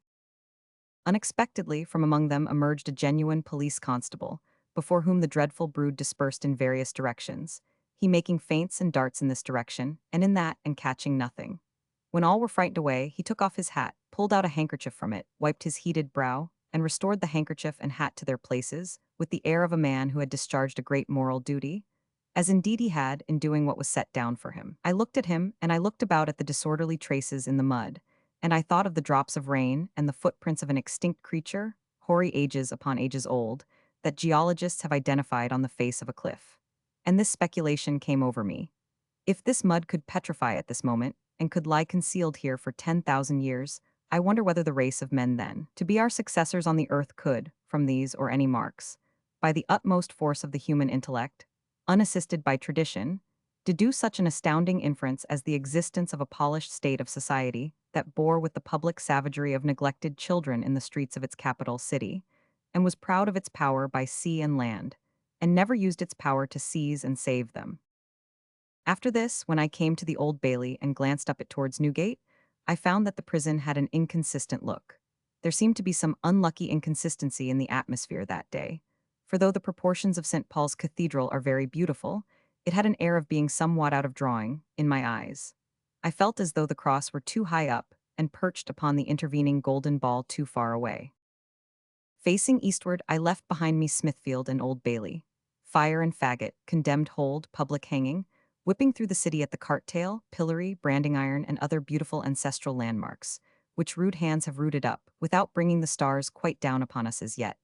Speaker 1: Unexpectedly, from among them emerged a genuine police constable, before whom the dreadful brood dispersed in various directions, he making feints and darts in this direction, and in that, and catching nothing. When all were frightened away, he took off his hat, pulled out a handkerchief from it, wiped his heated brow, and restored the handkerchief and hat to their places, with the air of a man who had discharged a great moral duty, as indeed he had in doing what was set down for him. I looked at him, and I looked about at the disorderly traces in the mud, and I thought of the drops of rain and the footprints of an extinct creature, hoary ages upon ages old, that geologists have identified on the face of a cliff. And this speculation came over me. If this mud could petrify at this moment, and could lie concealed here for 10,000 years, I wonder whether the race of men then, to be our successors on the earth could, from these or any marks, by the utmost force of the human intellect, unassisted by tradition, deduce such an astounding inference as the existence of a polished state of society that bore with the public savagery of neglected children in the streets of its capital city, and was proud of its power by sea and land, and never used its power to seize and save them. After this, when I came to the Old Bailey and glanced up it towards Newgate, I found that the prison had an inconsistent look. There seemed to be some unlucky inconsistency in the atmosphere that day, for though the proportions of St. Paul's Cathedral are very beautiful, it had an air of being somewhat out of drawing, in my eyes. I felt as though the cross were too high up, and perched upon the intervening golden ball too far away. Facing eastward, I left behind me Smithfield and Old Bailey. Fire and faggot, condemned hold, public hanging, whipping through the city at the cart tail, pillory, branding iron, and other beautiful ancestral landmarks, which rude hands have rooted up, without bringing the stars quite down upon us as yet,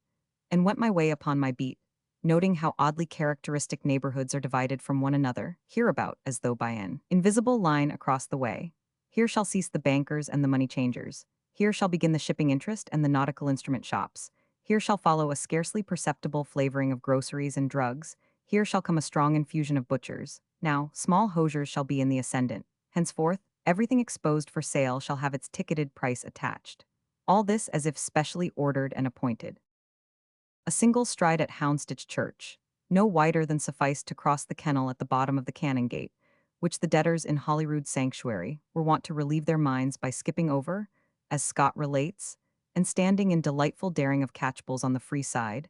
Speaker 1: and went my way upon my beat, noting how oddly characteristic neighborhoods are divided from one another, hereabout as though by an invisible line across the way. Here shall cease the bankers and the money changers. Here shall begin the shipping interest and the nautical instrument shops. Here shall follow a scarcely perceptible flavoring of groceries and drugs. Here shall come a strong infusion of butchers. Now, small hosiers shall be in the ascendant. Henceforth, everything exposed for sale shall have its ticketed price attached. All this as if specially ordered and appointed. A single stride at Houndsditch Church, no wider than sufficed to cross the kennel at the bottom of the cannon gate, which the debtors in Holyrood Sanctuary were wont to relieve their minds by skipping over, as Scott relates, and standing in delightful daring of catchpulls on the free side.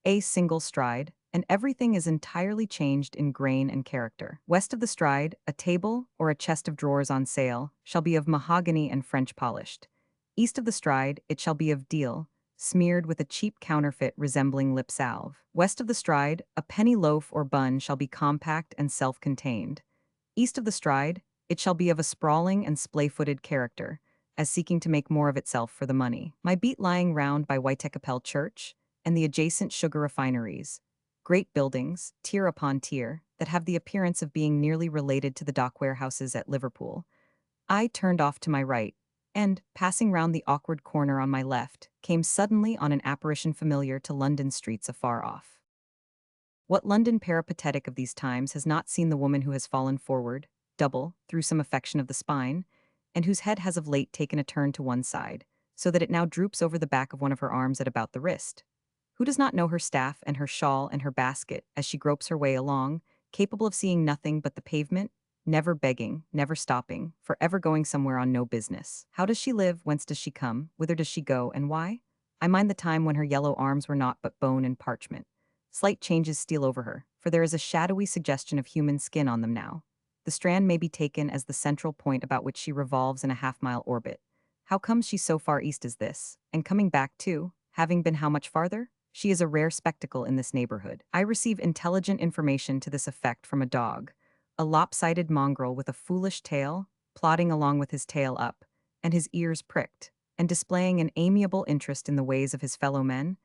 Speaker 1: A single stride, and everything is entirely changed in grain and character. West of the stride, a table or a chest of drawers on sale shall be of mahogany and French polished. East of the stride, it shall be of deal, smeared with a cheap counterfeit resembling lip salve. West of the stride, a penny loaf or bun shall be compact and self-contained. East of the stride, it shall be of a sprawling and splay-footed character, as seeking to make more of itself for the money. My beat lying round by Whitechapel Church and the adjacent sugar refineries, great buildings, tier upon tier, that have the appearance of being nearly related to the dock warehouses at Liverpool. I turned off to my right, and, passing round the awkward corner on my left, came suddenly on an apparition familiar to London streets afar off. What London peripatetic of these times has not seen the woman who has fallen forward, double, through some affection of the spine, and whose head has of late taken a turn to one side, so that it now droops over the back of one of her arms at about the wrist? Who does not know her staff and her shawl and her basket as she gropes her way along, capable of seeing nothing but the pavement, never begging, never stopping, forever going somewhere on no business? How does she live? Whence does she come? Whither does she go? And why? I mind the time when her yellow arms were naught but bone and parchment. Slight changes steal over her, for there is a shadowy suggestion of human skin on them now. The strand may be taken as the central point about which she revolves in a half-mile orbit. How comes she so far east as this? And coming back too, having been how much farther? She is a rare spectacle in this neighborhood. I receive intelligent information to this effect from a dog, a lopsided mongrel with a foolish tail, plodding along with his tail up, and his ears pricked, and displaying an amiable interest in the ways of his fellow men,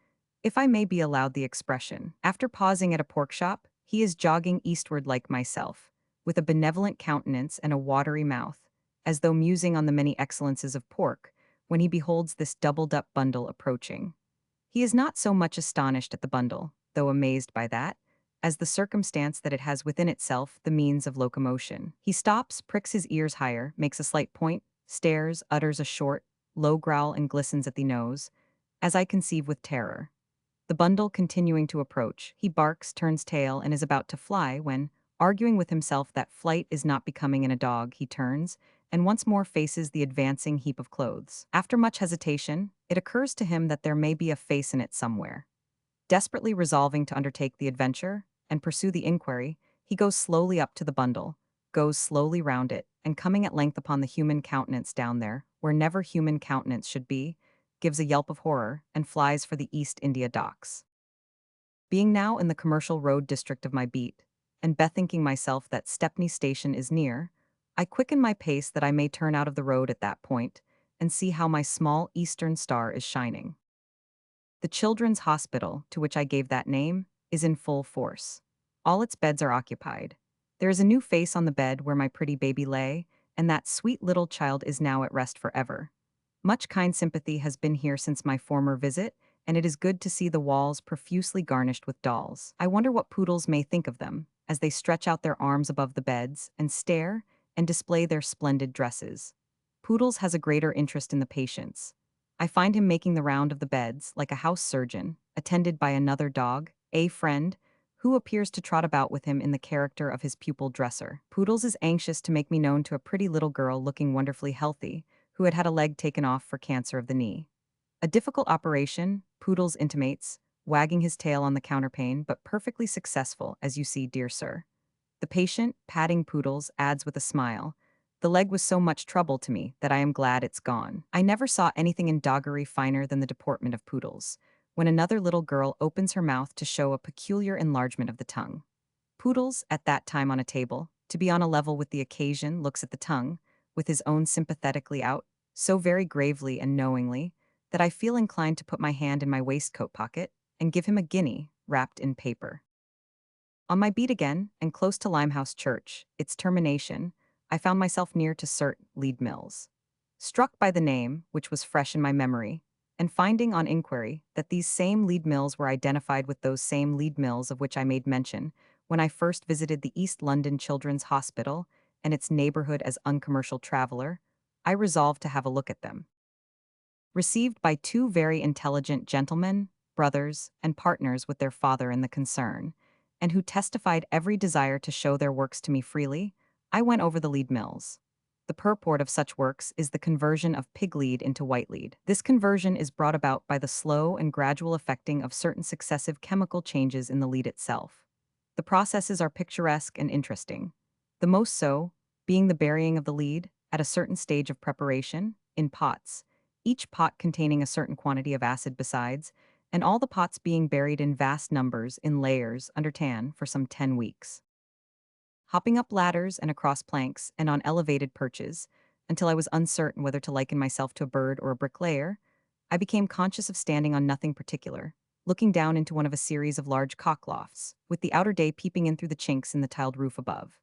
Speaker 1: if I may be allowed the expression. After pausing at a pork shop, he is jogging eastward like myself, with a benevolent countenance and a watery mouth, as though musing on the many excellences of pork, when he beholds this doubled-up bundle approaching. He is not so much astonished at the bundle, though amazed by that, as the circumstance that it has within itself the means of locomotion. He stops, pricks his ears higher, makes a slight point, stares, utters a short, low growl and glistens at the nose, as I conceive with terror. The bundle continuing to approach, he barks, turns tail, and is about to fly when, arguing with himself that flight is not becoming in a dog, he turns and once more faces the advancing heap of clothes. After much hesitation, it occurs to him that there may be a face in it somewhere. Desperately resolving to undertake the adventure and pursue the inquiry, he goes slowly up to the bundle, goes slowly round it, and coming at length upon the human countenance down there, where never human countenance should be, gives a yelp of horror and flies for the East India Docks. Being now in the commercial road district of my beat, and bethinking myself that Stepney Station is near, I quicken my pace that I may turn out of the road at that point and see how my small eastern star is shining. The Children's Hospital, to which I gave that name, is in full force. All its beds are occupied. There is a new face on the bed where my pretty baby lay, and that sweet little child is now at rest forever. Much kind sympathy has been here since my former visit, and it is good to see the walls profusely garnished with dolls. I wonder what poodles may think of them, as they stretch out their arms above the beds and stare and display their splendid dresses. Poodles has a greater interest in the patients. I find him making the round of the beds like a house surgeon, attended by another dog, a friend, who appears to trot about with him in the character of his pupil dresser. Poodles is anxious to make me known to a pretty little girl looking wonderfully healthy, who had had a leg taken off for cancer of the knee. A difficult operation, Poodles intimates, wagging his tail on the counterpane, but perfectly successful, as you see, dear sir. The patient, patting Poodles, adds with a smile, "The leg was so much trouble to me that I am glad it's gone." I never saw anything in doggery finer than the deportment of Poodles, when another little girl opens her mouth to show a peculiar enlargement of the tongue. Poodles, at that time on a table, to be on a level with the occasion, looks at the tongue, with his own sympathetically out, so very gravely and knowingly, that I feel inclined to put my hand in my waistcoat pocket and give him a guinea wrapped in paper. On my beat again, and close to Limehouse Church, its termination, I found myself near to Cert Lead Mills. Struck by the name, which was fresh in my memory, and finding on inquiry that these same lead mills were identified with those same lead mills of which I made mention when I first visited the East London Children's Hospital and its neighborhood as Uncommercial Traveller, I resolved to have a look at them. Received by two very intelligent gentlemen, brothers, and partners with their father in the concern, and who testified every desire to show their works to me freely, I went over the lead mills. The purport of such works is the conversion of pig lead into white lead. This conversion is brought about by the slow and gradual effecting of certain successive chemical changes in the lead itself. The processes are picturesque and interesting. The most so, being the burying of the lead, at a certain stage of preparation, in pots, each pot containing a certain quantity of acid besides, and all the pots being buried in vast numbers in layers under tan for some 10 weeks. Hopping up ladders and across planks and on elevated perches, until I was uncertain whether to liken myself to a bird or a bricklayer, I became conscious of standing on nothing particular, looking down into one of a series of large cocklofts, with the outer day peeping in through the chinks in the tiled roof above.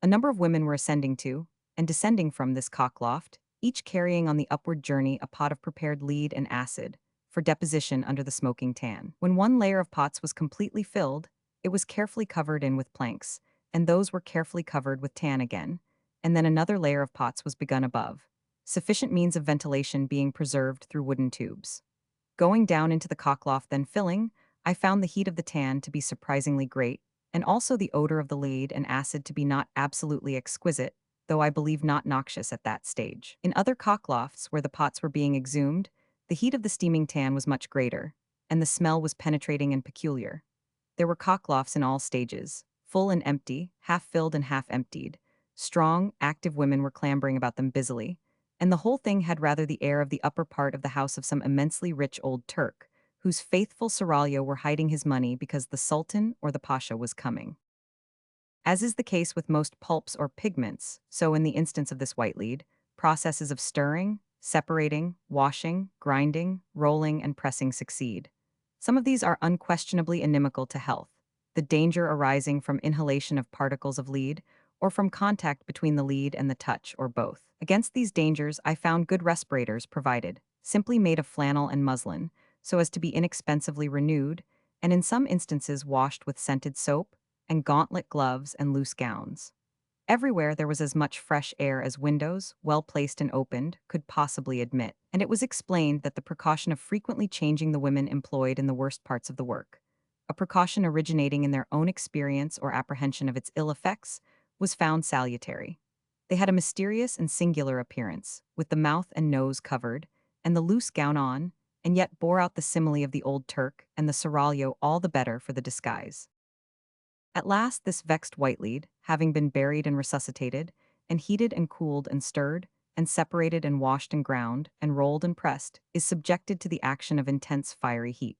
Speaker 1: A number of women were ascending to, and descending from this cockloft, each carrying on the upward journey a pot of prepared lead and acid, for deposition under the smoking tan. When one layer of pots was completely filled, it was carefully covered in with planks, and those were carefully covered with tan again, and then another layer of pots was begun above, sufficient means of ventilation being preserved through wooden tubes. Going down into the cockloft then filling, I found the heat of the tan to be surprisingly great, and also the odor of the lead and acid to be not absolutely exquisite, though I believe not noxious at that stage. In other cocklofts where the pots were being exhumed, the heat of the steaming tan was much greater, and the smell was penetrating and peculiar. There were cocklofts in all stages, full and empty, half filled and half emptied. Strong, active women were clambering about them busily, and the whole thing had rather the air of the upper part of the house of some immensely rich old Turk, whose faithful seraglio were hiding his money because the Sultan or the Pasha was coming. As is the case with most pulps or pigments, so in the instance of this white lead, processes of stirring, separating, washing, grinding, rolling, and pressing succeed. Some of these are unquestionably inimical to health, the danger arising from inhalation of particles of lead, or from contact between the lead and the touch, or both. Against these dangers, I found good respirators provided, simply made of flannel and muslin, so as to be inexpensively renewed, and in some instances washed with scented soap, and gauntlet gloves and loose gowns. Everywhere there was as much fresh air as windows, well placed and opened, could possibly admit, and it was explained that the precaution of frequently changing the women employed in the worst parts of the work, a precaution originating in their own experience or apprehension of its ill effects, was found salutary. They had a mysterious and singular appearance, with the mouth and nose covered, and the loose gown on, and yet bore out the simile of the old Turk and the seraglio all the better for the disguise. At last this vexed Whitelead, having been buried and resuscitated, and heated and cooled and stirred, and separated and washed and ground, and rolled and pressed, is subjected to the action of intense fiery heat.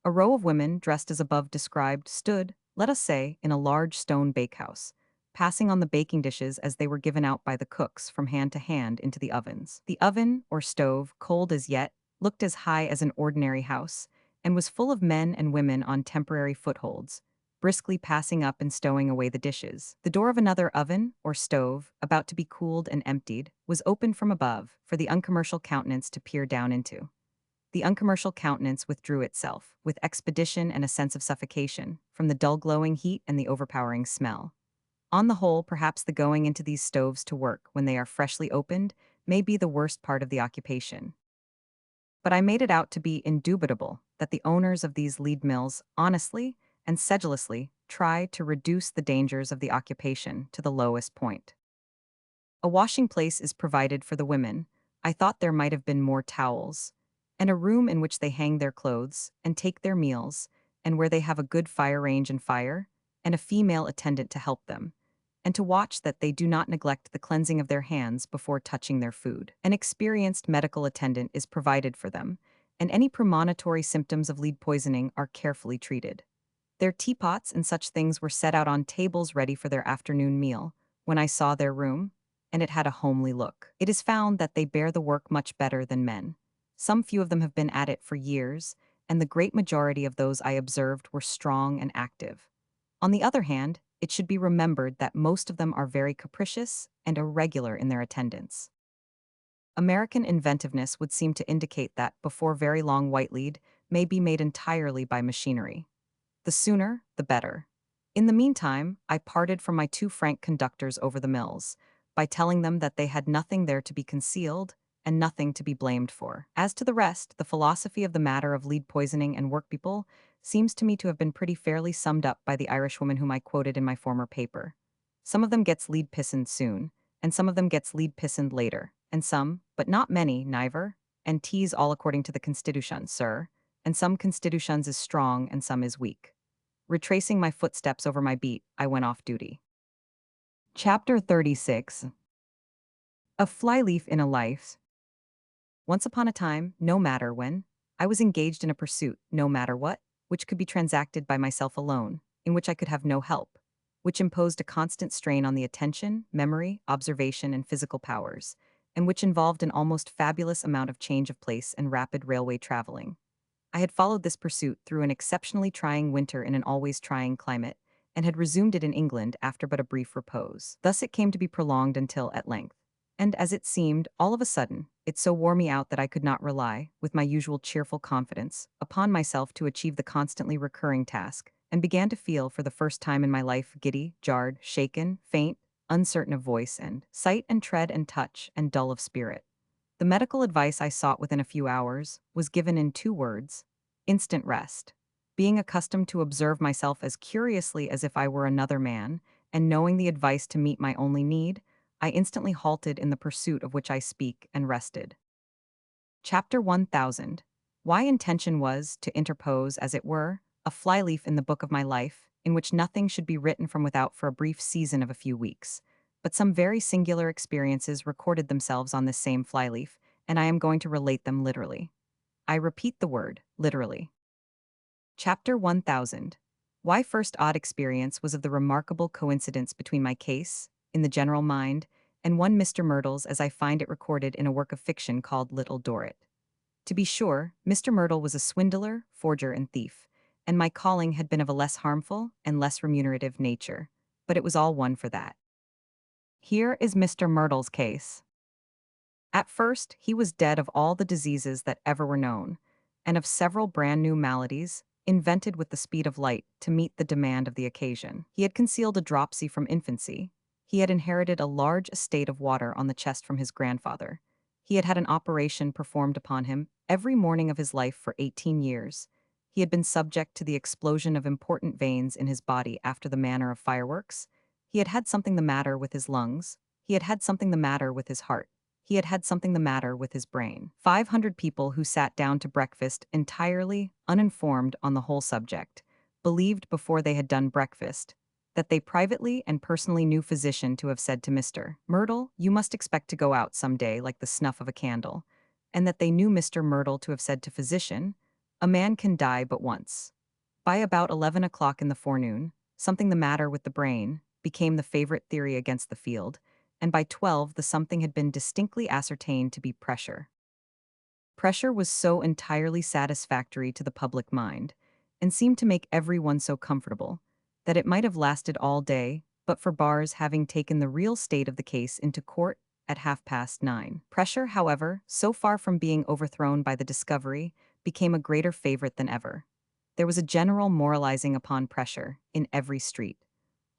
Speaker 1: A row of women, dressed as above described, stood, let us say, in a large stone bakehouse, passing on the baking dishes as they were given out by the cooks from hand to hand into the ovens. The oven, or stove, cold as yet, looked as high as an ordinary house, and was full of men and women on temporary footholds, briskly passing up and stowing away the dishes. The door of another oven, or stove, about to be cooled and emptied, was opened from above, for the uncommercial countenance to peer down into. The uncommercial countenance withdrew itself, with expedition and a sense of suffocation, from the dull glowing heat and the overpowering smell. On the whole, perhaps the going into these stoves to work, when they are freshly opened, may be the worst part of the occupation. But I made it out to be indubitable that the owners of these lead mills honestly and sedulously try to reduce the dangers of the occupation to the lowest point. A washing place is provided for the women. I thought there might have been more towels, and a room in which they hang their clothes and take their meals, and where they have a good fire range and fire, and a female attendant to help them, and to watch that they do not neglect the cleansing of their hands before touching their food. An experienced medical attendant is provided for them, and any premonitory symptoms of lead poisoning are carefully treated. Their teapots and such things were set out on tables ready for their afternoon meal, when I saw their room, and it had a homely look. It is found that they bear the work much better than men. Some few of them have been at it for years, and the great majority of those I observed were strong and active. On the other hand, it should be remembered that most of them are very capricious and irregular in their attendance. American inventiveness would seem to indicate that before very long Whitelead may be made entirely by machinery. The sooner, the better. In the meantime, I parted from my 2 franc conductors over the mills, by telling them that they had nothing there to be concealed, and nothing to be blamed for. As to the rest, the philosophy of the matter of lead poisoning and workpeople seems to me to have been pretty fairly summed up by the Irishwoman whom I quoted in my former paper. Some of them gets lead pissoned soon, and some of them gets lead pissoned later, and some, but not many, neither, and tease all according to the constitutions, sir, and some constitutions is strong and some is weak. Retracing my footsteps over my beat, I went off duty. Chapter 36. A Flyleaf in a Life. Once upon a time, no matter when, I was engaged in a pursuit, no matter what, which could be transacted by myself alone, in which I could have no help, which imposed a constant strain on the attention, memory, observation, and physical powers, and which involved an almost fabulous amount of change of place and rapid railway traveling. I had followed this pursuit through an exceptionally trying winter in an always trying climate, and had resumed it in England after but a brief repose. Thus it came to be prolonged until, at length, and as it seemed, all of a sudden, it so wore me out that I could not rely, with my usual cheerful confidence, upon myself to achieve the constantly recurring task, and began to feel, for the first time in my life, giddy, jarred, shaken, faint, uncertain of voice and sight and tread and touch, and dull of spirit. The medical advice I sought within a few hours was given in 2 words: instant rest. Being accustomed to observe myself as curiously as if I were another man, and knowing the advice to meet my only need, I instantly halted in the pursuit of which I speak and rested. Chapter 1000. Why intention was, to interpose, as it were, a flyleaf in the book of my life, in which nothing should be written from without for a brief season of a few weeks. But some very singular experiences recorded themselves on this same flyleaf, and I am going to relate them literally. I repeat the word, literally. Chapter 1000. Why first odd experience was of the remarkable coincidence between my case, in the general mind, and one Mr. Myrtle's as I find it recorded in a work of fiction called Little Dorrit. To be sure, Mr. Myrtle was a swindler, forger, and thief, and my calling had been of a less harmful and less remunerative nature, but it was all one for that. Here is Mr. Myrtle's case. At first, he was dead of all the diseases that ever were known, and of several brand new maladies, invented with the speed of light to meet the demand of the occasion. He had concealed a dropsy from infancy. He had inherited a large estate of water on the chest from his grandfather, He had had an operation performed upon him every morning of his life for 18 years. He had been subject to the explosion of important veins in his body after the manner of fireworks. He had had something the matter with his lungs. He had had something the matter with his heart. He had had something the matter with his brain. 500 people who sat down to breakfast entirely uninformed on the whole subject believed before they had done breakfast that they privately and personally knew physician to have said to Mr. Myrtle, "You must expect to go out some day like the snuff of a candle," and that they knew Mr. Myrtle to have said to physician, "A man can die but once." By about 11 o'clock in the forenoon, something the matter with the brain became the favorite theory against the field, and by 12 the something had been distinctly ascertained to be pressure. Pressure was so entirely satisfactory to the public mind, and seemed to make everyone so comfortable, that it might have lasted all day, but for Barr's having taken the real state of the case into court at 9:30. Pressure, however, so far from being overthrown by the discovery, became a greater favorite than ever. There was a general moralizing upon pressure in every street.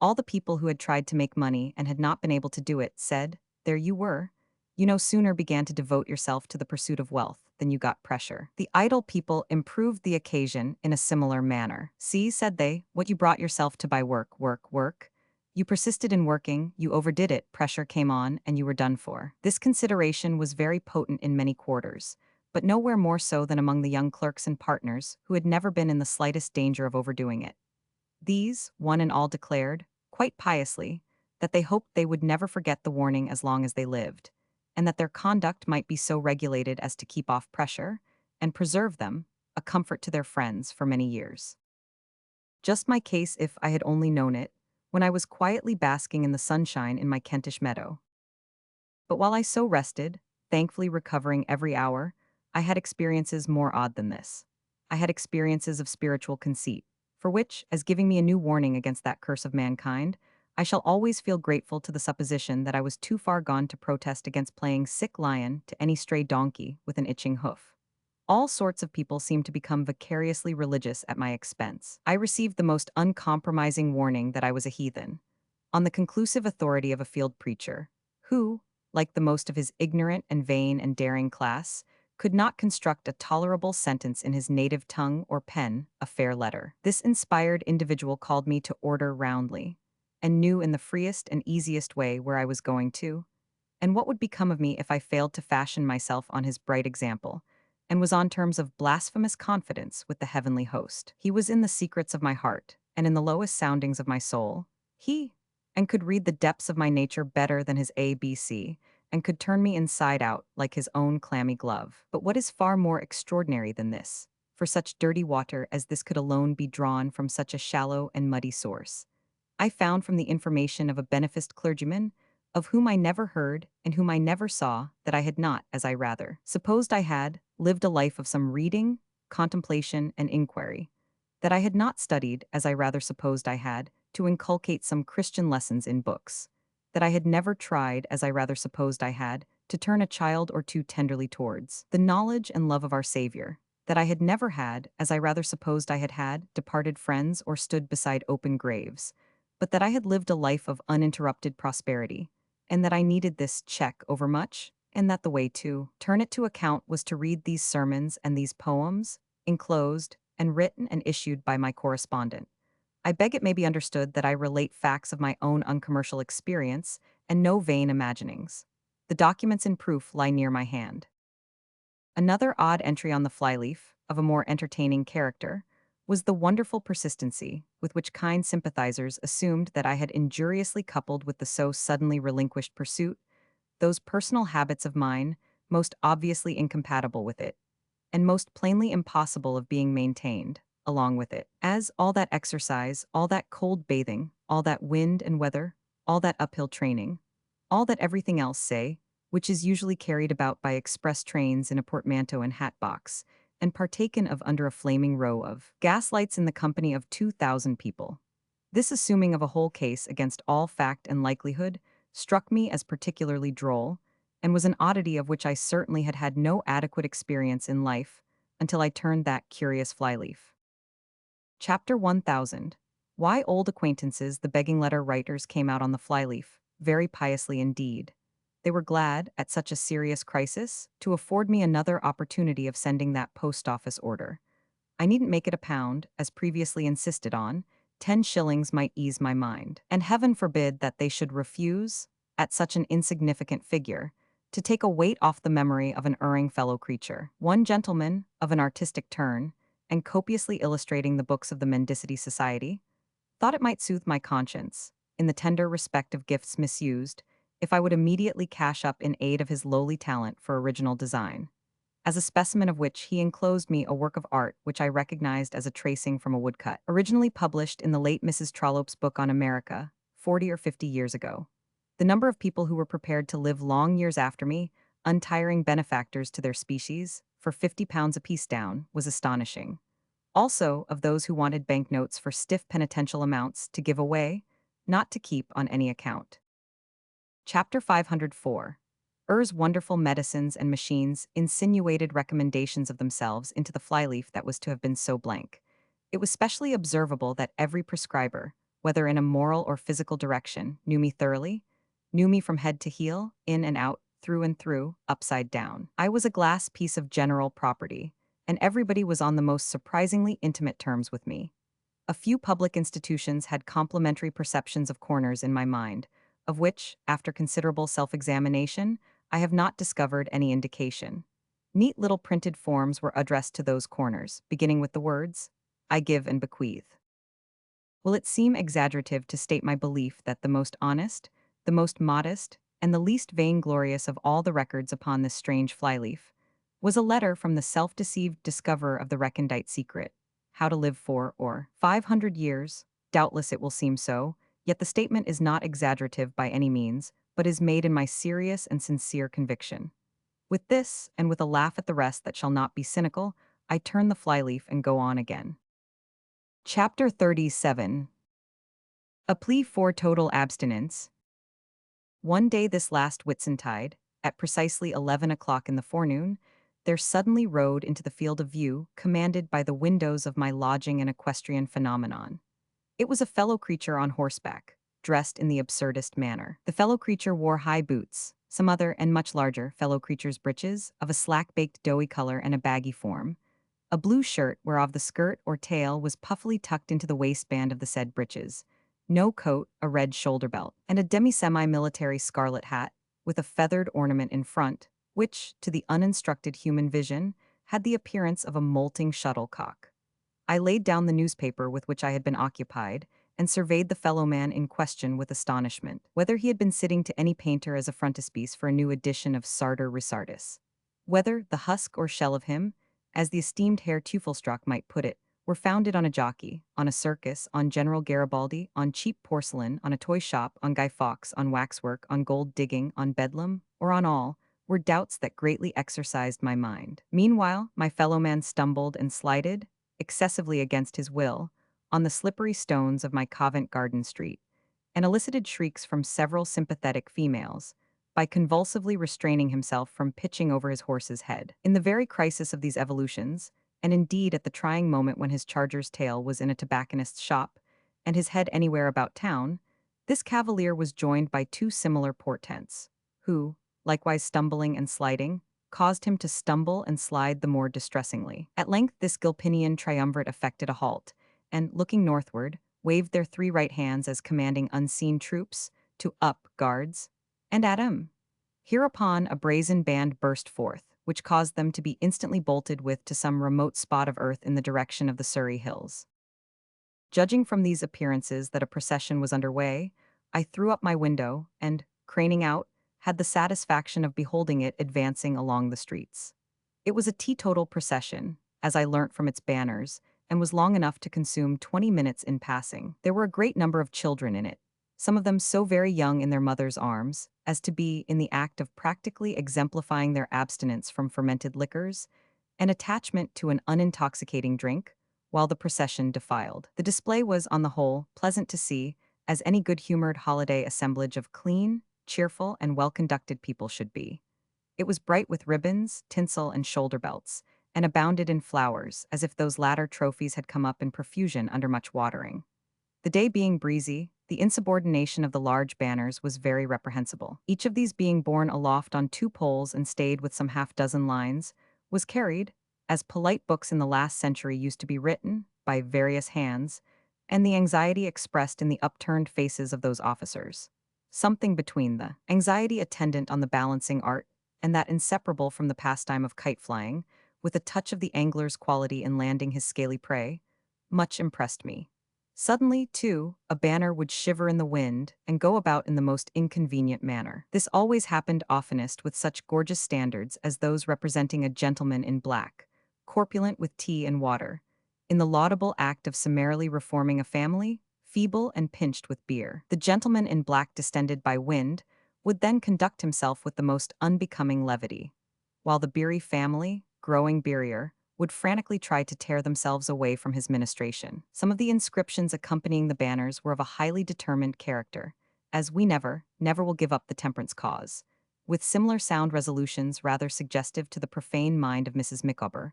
Speaker 1: All the people who had tried to make money and had not been able to do it said, "There you were. You no sooner began to devote yourself to the pursuit of wealth than you got pressure." The idle people improved the occasion in a similar manner. "See," said they, "what you brought yourself to by work, work, work. You persisted in working, you overdid it, pressure came on, and you were done for." This consideration was very potent in many quarters, but nowhere more so than among the young clerks and partners who had never been in the slightest danger of overdoing it. These, one and all declared, quite piously, that they hoped they would never forget the warning as long as they lived, and that their conduct might be so regulated as to keep off pressure, and preserve them, a comfort to their friends for many years. Just my case if I had only known it, when I was quietly basking in the sunshine in my Kentish meadow. But while I so rested, thankfully recovering every hour, I had experiences more odd than this. I had experiences of spiritual conceit, for which, as giving me a new warning against that curse of mankind, I shall always feel grateful to the supposition that I was too far gone to protest against playing sick lion to any stray donkey with an itching hoof. All sorts of people seemed to become vicariously religious at my expense. I received the most uncompromising warning that I was a heathen, on the conclusive authority of a field preacher, who, like the most of his ignorant and vain and daring class, could not construct a tolerable sentence in his native tongue or pen a fair letter. This inspired individual called me to order roundly, and knew in the freest and easiest way where I was going to, and what would become of me if I failed to fashion myself on his bright example, and was on terms of blasphemous confidence with the heavenly host. He was in the secrets of my heart, and in the lowest soundings of my soul. He, and could read the depths of my nature better than his ABC, and could turn me inside out like his own clammy glove. But what is far more extraordinary than this, for such dirty water as this could alone be drawn from such a shallow and muddy source, I found from the information of a beneficed clergyman, of whom I never heard and whom I never saw, that I had not, as I rather supposed I had, lived a life of some reading, contemplation, and inquiry, that I had not studied, as I rather supposed I had, to inculcate some Christian lessons in books, that I had never tried, as I rather supposed I had, to turn a child or two tenderly towards the knowledge and love of our Savior, that I had never had, as I rather supposed I had had, departed friends or stood beside open graves, but that I had lived a life of uninterrupted prosperity, and that I needed this check overmuch, and that the way to turn it to account was to read these sermons and these poems, enclosed and written and issued by my correspondent. I beg it may be understood that I relate facts of my own uncommercial experience and no vain imaginings. The documents in proof lie near my hand. Another odd entry on the flyleaf, of a more entertaining character, was the wonderful persistency with which kind sympathizers assumed that I had injuriously coupled with the so suddenly relinquished pursuit those personal habits of mine most obviously incompatible with it, and most plainly impossible of being maintained, along with it. As all that exercise, all that cold bathing, all that wind and weather, all that uphill training, all that everything else, say, which is usually carried about by express trains in a portmanteau and hat box, and partaken of under a flaming row of gaslights in the company of 2,000 people. This assuming of a whole case against all fact and likelihood struck me as particularly droll, and was an oddity of which I certainly had had no adequate experience in life until I turned that curious flyleaf. Chapter 1000. Why old acquaintances the begging letter writers came out on the flyleaf, very piously indeed. They were glad, at such a serious crisis, to afford me another opportunity of sending that post office order. I needn't make it a pound, as previously insisted on. 10 shillings might ease my mind. And heaven forbid that they should refuse, at such an insignificant figure, to take a weight off the memory of an erring fellow creature. One gentleman, of an artistic turn, and copiously illustrating the books of the Mendicity Society, thought it might soothe my conscience, in the tender respect of gifts misused, if I would immediately cash up in aid of his lowly talent for original design. As a specimen of which he enclosed me a work of art which I recognized as a tracing from a woodcut, originally published in the late Mrs. Trollope's book on America, 40 or 50 years ago. The number of people who were prepared to live long years after me, untiring benefactors to their species, for £50 apiece down, was astonishing. Also, of those who wanted banknotes for stiff penitential amounts to give away, not to keep on any account. Chapter 504. Er's wonderful medicines and machines insinuated recommendations of themselves into the flyleaf that was to have been so blank. It was specially observable that every prescriber, whether in a moral or physical direction, knew me thoroughly, knew me from head to heel, in and through, upside down. I was a glass piece of general property, and everybody was on the most surprisingly intimate terms with me. A few public institutions had complimentary perceptions of corners in my mind, of which, after considerable self-examination, I have not discovered any indication. Neat little printed forms were addressed to those corners, beginning with the words, "I give and bequeath." Will it seem exaggerative to state my belief that the most honest, the most modest, and the least vainglorious of all the records upon this strange flyleaf was a letter from the self-deceived discoverer of the recondite secret, how to live for, or 500 years? Doubtless it will seem so, yet the statement is not exaggerative by any means, but is made in my serious and sincere conviction. With this, and with a laugh at the rest that shall not be cynical, I turn the flyleaf and go on again. Chapter 37. A plea for total abstinence. One day this last Whitsuntide, at precisely 11 o'clock in the forenoon, there suddenly rode into the field of view, commanded by the windows of my lodging, an equestrian phenomenon. It was a fellow creature on horseback, dressed in the absurdest manner. The fellow creature wore high boots, some other and much larger fellow creature's breeches, of a slack-baked doughy color and a baggy form, a blue shirt whereof the skirt or tail was puffily tucked into the waistband of the said breeches, no coat, a red shoulder belt, and a demi-semi-military scarlet hat, with a feathered ornament in front, which, to the uninstructed human vision, had the appearance of a molting shuttlecock. I laid down the newspaper with which I had been occupied, and surveyed the fellow man in question with astonishment, whether he had been sitting to any painter as a frontispiece for a new edition of Sartor Resartus. Whether the husk or shell of him, as the esteemed Herr Teufelsdrockh might put it, were founded on a jockey, on a circus, on General Garibaldi, on cheap porcelain, on a toy shop, on Guy Fawkes, on waxwork, on gold digging, on Bedlam, or on all, were doubts that greatly exercised my mind. Meanwhile, my fellow man stumbled and slided, excessively against his will, on the slippery stones of my Covent Garden Street, and elicited shrieks from several sympathetic females, by convulsively restraining himself from pitching over his horse's head. In the very crisis of these evolutions, and indeed at the trying moment when his charger's tail was in a tobacconist's shop, and his head anywhere about town, this cavalier was joined by two similar portents, who, likewise stumbling and sliding, caused him to stumble and slide the more distressingly. At length this Gilpinian triumvirate effected a halt, and, looking northward, waved their three right hands as commanding unseen troops to up guards, and at him. Hereupon a brazen band burst forth, which caused them to be instantly bolted with to some remote spot of earth in the direction of the Surrey hills. Judging from these appearances that a procession was under way, I threw up my window and, craning out, had the satisfaction of beholding it advancing along the streets. It was a teetotal procession, as I learnt from its banners, and was long enough to consume 20 minutes in passing. There were a great number of children in it, some of them so very young in their mother's arms as to be in the act of practically exemplifying their abstinence from fermented liquors and attachment to an unintoxicating drink, while the procession defiled. The display was, on the whole, pleasant to see, as any good-humored holiday assemblage of clean, cheerful, and well-conducted people should be. It was bright with ribbons, tinsel, and shoulder belts, and abounded in flowers, as if those latter trophies had come up in profusion under much watering. The day being breezy, The insubordination of the large banners was very reprehensible. Each of these being borne aloft on two poles and stayed with some half-dozen lines, was carried, as polite books in the last century used to be written, by various hands, and the anxiety expressed in the upturned faces of those officers. Something between the anxiety attendant on the balancing art and that inseparable from the pastime of kite flying, with a touch of the angler's quality in landing his scaly prey, much impressed me. Suddenly, too, a banner would shiver in the wind and go about in the most inconvenient manner. This always happened oftenest with such gorgeous standards as those representing a gentleman in black, corpulent with tea and water, in the laudable act of summarily reforming a family, feeble and pinched with beer. The gentleman in black distended by wind would then conduct himself with the most unbecoming levity, while the beery family, growing beerier, would frantically try to tear themselves away from his ministration. Some of the inscriptions accompanying the banners were of a highly determined character, as "We never, never will give up the temperance cause," with similar sound resolutions rather suggestive to the profane mind of Mrs. Micawber.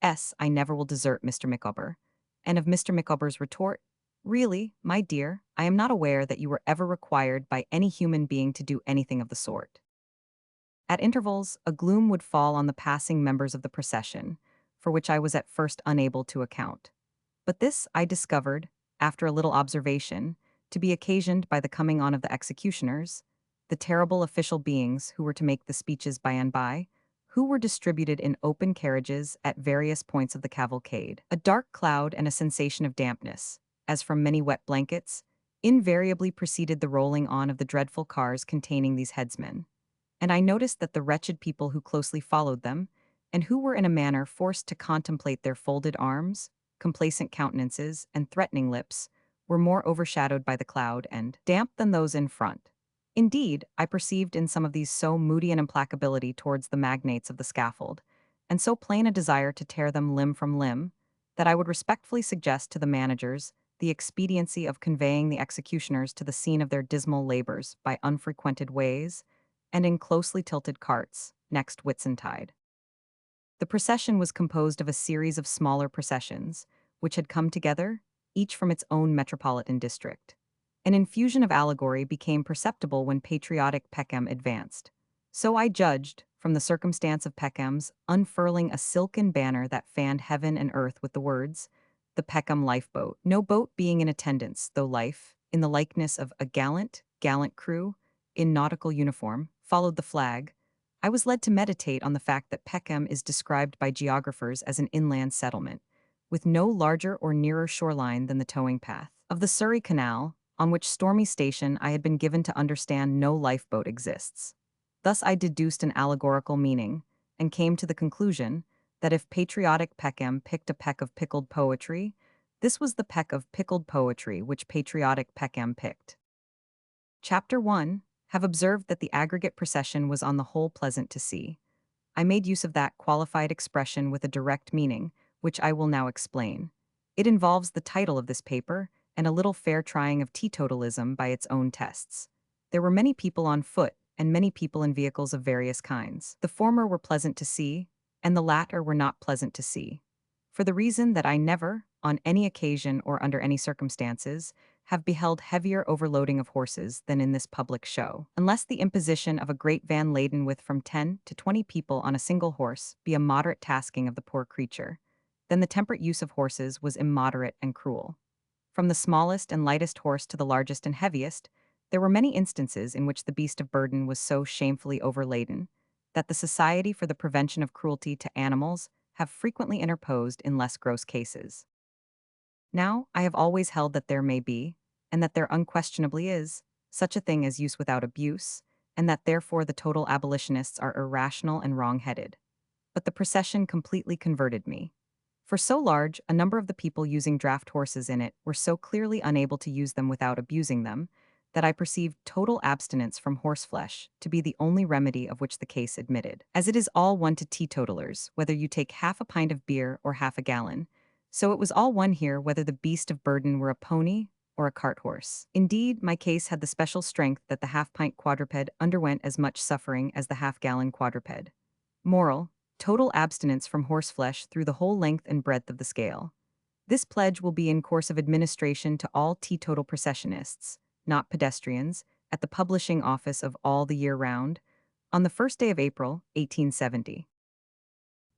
Speaker 1: "I never will desert Mr. Micawber," and of Mr. Micawber's retort, "Really, my dear, I am not aware that you were ever required by any human being to do anything of the sort." At intervals, a gloom would fall on the passing members of the procession, for which I was at first unable to account. But this I discovered, after a little observation, to be occasioned by the coming on of the executioners, the terrible official beings who were to make the speeches by and by, who were distributed in open carriages at various points of the cavalcade. A dark cloud and a sensation of dampness, as from many wet blankets, invariably preceded the rolling on of the dreadful cars containing these headsmen, and I noticed that the wretched people who closely followed them, and who were in a manner forced to contemplate their folded arms, complacent countenances, and threatening lips, were more overshadowed by the cloud and damp than those in front. Indeed, I perceived in some of these so moody an implacability towards the magnates of the scaffold, and so plain a desire to tear them limb from limb, that I would respectfully suggest to the managers the expediency of conveying the executioners to the scene of their dismal labors by unfrequented ways, and in closely tilted carts, next Whitsuntide. The procession was composed of a series of smaller processions, which had come together, each from its own metropolitan district. An infusion of allegory became perceptible when patriotic Peckham advanced. So I judged, from the circumstance of Peckham's unfurling a silken banner that fanned heaven and earth with the words, "The Peckham Lifeboat," no boat being in attendance, though life, in the likeness of a gallant crew, in nautical uniform, followed the flag. I was led to meditate on the fact that Peckham is described by geographers as an inland settlement, with no larger or nearer shoreline than the towing path of the Surrey Canal, on which stormy station I had been given to understand no lifeboat exists. Thus I deduced an allegorical meaning, and came to the conclusion that if patriotic Peckham picked a peck of pickled poetry, this was the peck of pickled poetry which patriotic Peckham picked. Chapter 1. Have observed that the aggregate procession was on the whole pleasant to see. I made use of that qualified expression with a direct meaning, which I will now explain. It involves the title of this paper, and a little fair trying of teetotalism by its own tests. There were many people on foot, and many people in vehicles of various kinds. The former were pleasant to see, and the latter were not pleasant to see, for the reason that I never, on any occasion or under any circumstances, have beheld heavier overloading of horses than in this public show. Unless the imposition of a great van laden with from 10 to 20 people on a single horse be a moderate tasking of the poor creature, then the temperate use of horses was immoderate and cruel. From the smallest and lightest horse to the largest and heaviest, there were many instances in which the beast of burden was so shamefully overladen that the Society for the Prevention of Cruelty to Animals have frequently interposed in less gross cases. Now, I have always held that there may be, and that there unquestionably is, such a thing as use without abuse, and that therefore the total abolitionists are irrational and wrong-headed. But the procession completely converted me. For so large a number of the people using draft horses in it were so clearly unable to use them without abusing them, that I perceived total abstinence from horseflesh to be the only remedy of which the case admitted. As it is all one to teetotalers, whether you take half a pint of beer or half a gallon, so it was all one here whether the beast of burden were a pony or a cart horse. Indeed, my case had the special strength that the half-pint quadruped underwent as much suffering as the half-gallon quadruped. Moral: total abstinence from horseflesh through the whole length and breadth of the scale. This pledge will be in course of administration to all teetotal processionists, not pedestrians, at the publishing office of All the Year Round, on the first day of April, 1870.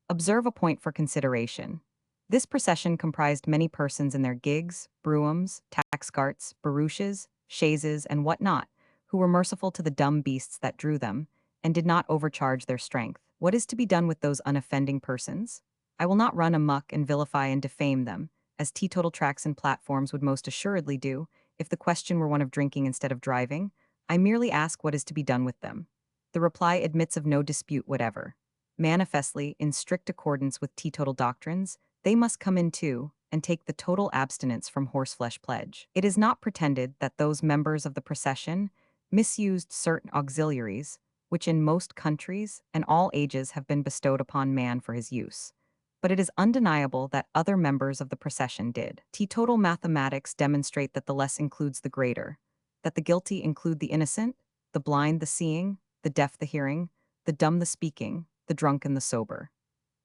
Speaker 1: Observe a point for consideration. This procession comprised many persons in their gigs, broughams, tax carts, barouches, chaises, and what not, who were merciful to the dumb beasts that drew them, and did not overcharge their strength. What is to be done with those unoffending persons? I will not run amuck and vilify and defame them, as teetotal tracks and platforms would most assuredly do, if the question were one of drinking instead of driving. I merely ask what is to be done with them. The reply admits of no dispute whatever. Manifestly, in strict accordance with teetotal doctrines, they must come in too, and take the total abstinence from horseflesh pledge. It is not pretended that those members of the procession misused certain auxiliaries, which in most countries and all ages have been bestowed upon man for his use. But it is undeniable that other members of the procession did. Teetotal mathematics demonstrate that the less includes the greater, that the guilty include the innocent, the blind the seeing, the deaf the hearing, the dumb the speaking, the drunken the sober.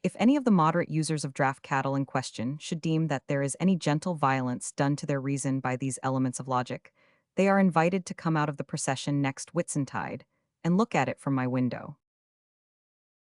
Speaker 1: If any of the moderate users of draft cattle in question should deem that there is any gentle violence done to their reason by these elements of logic, they are invited to come out of the procession next Whitsuntide and look at it from my window.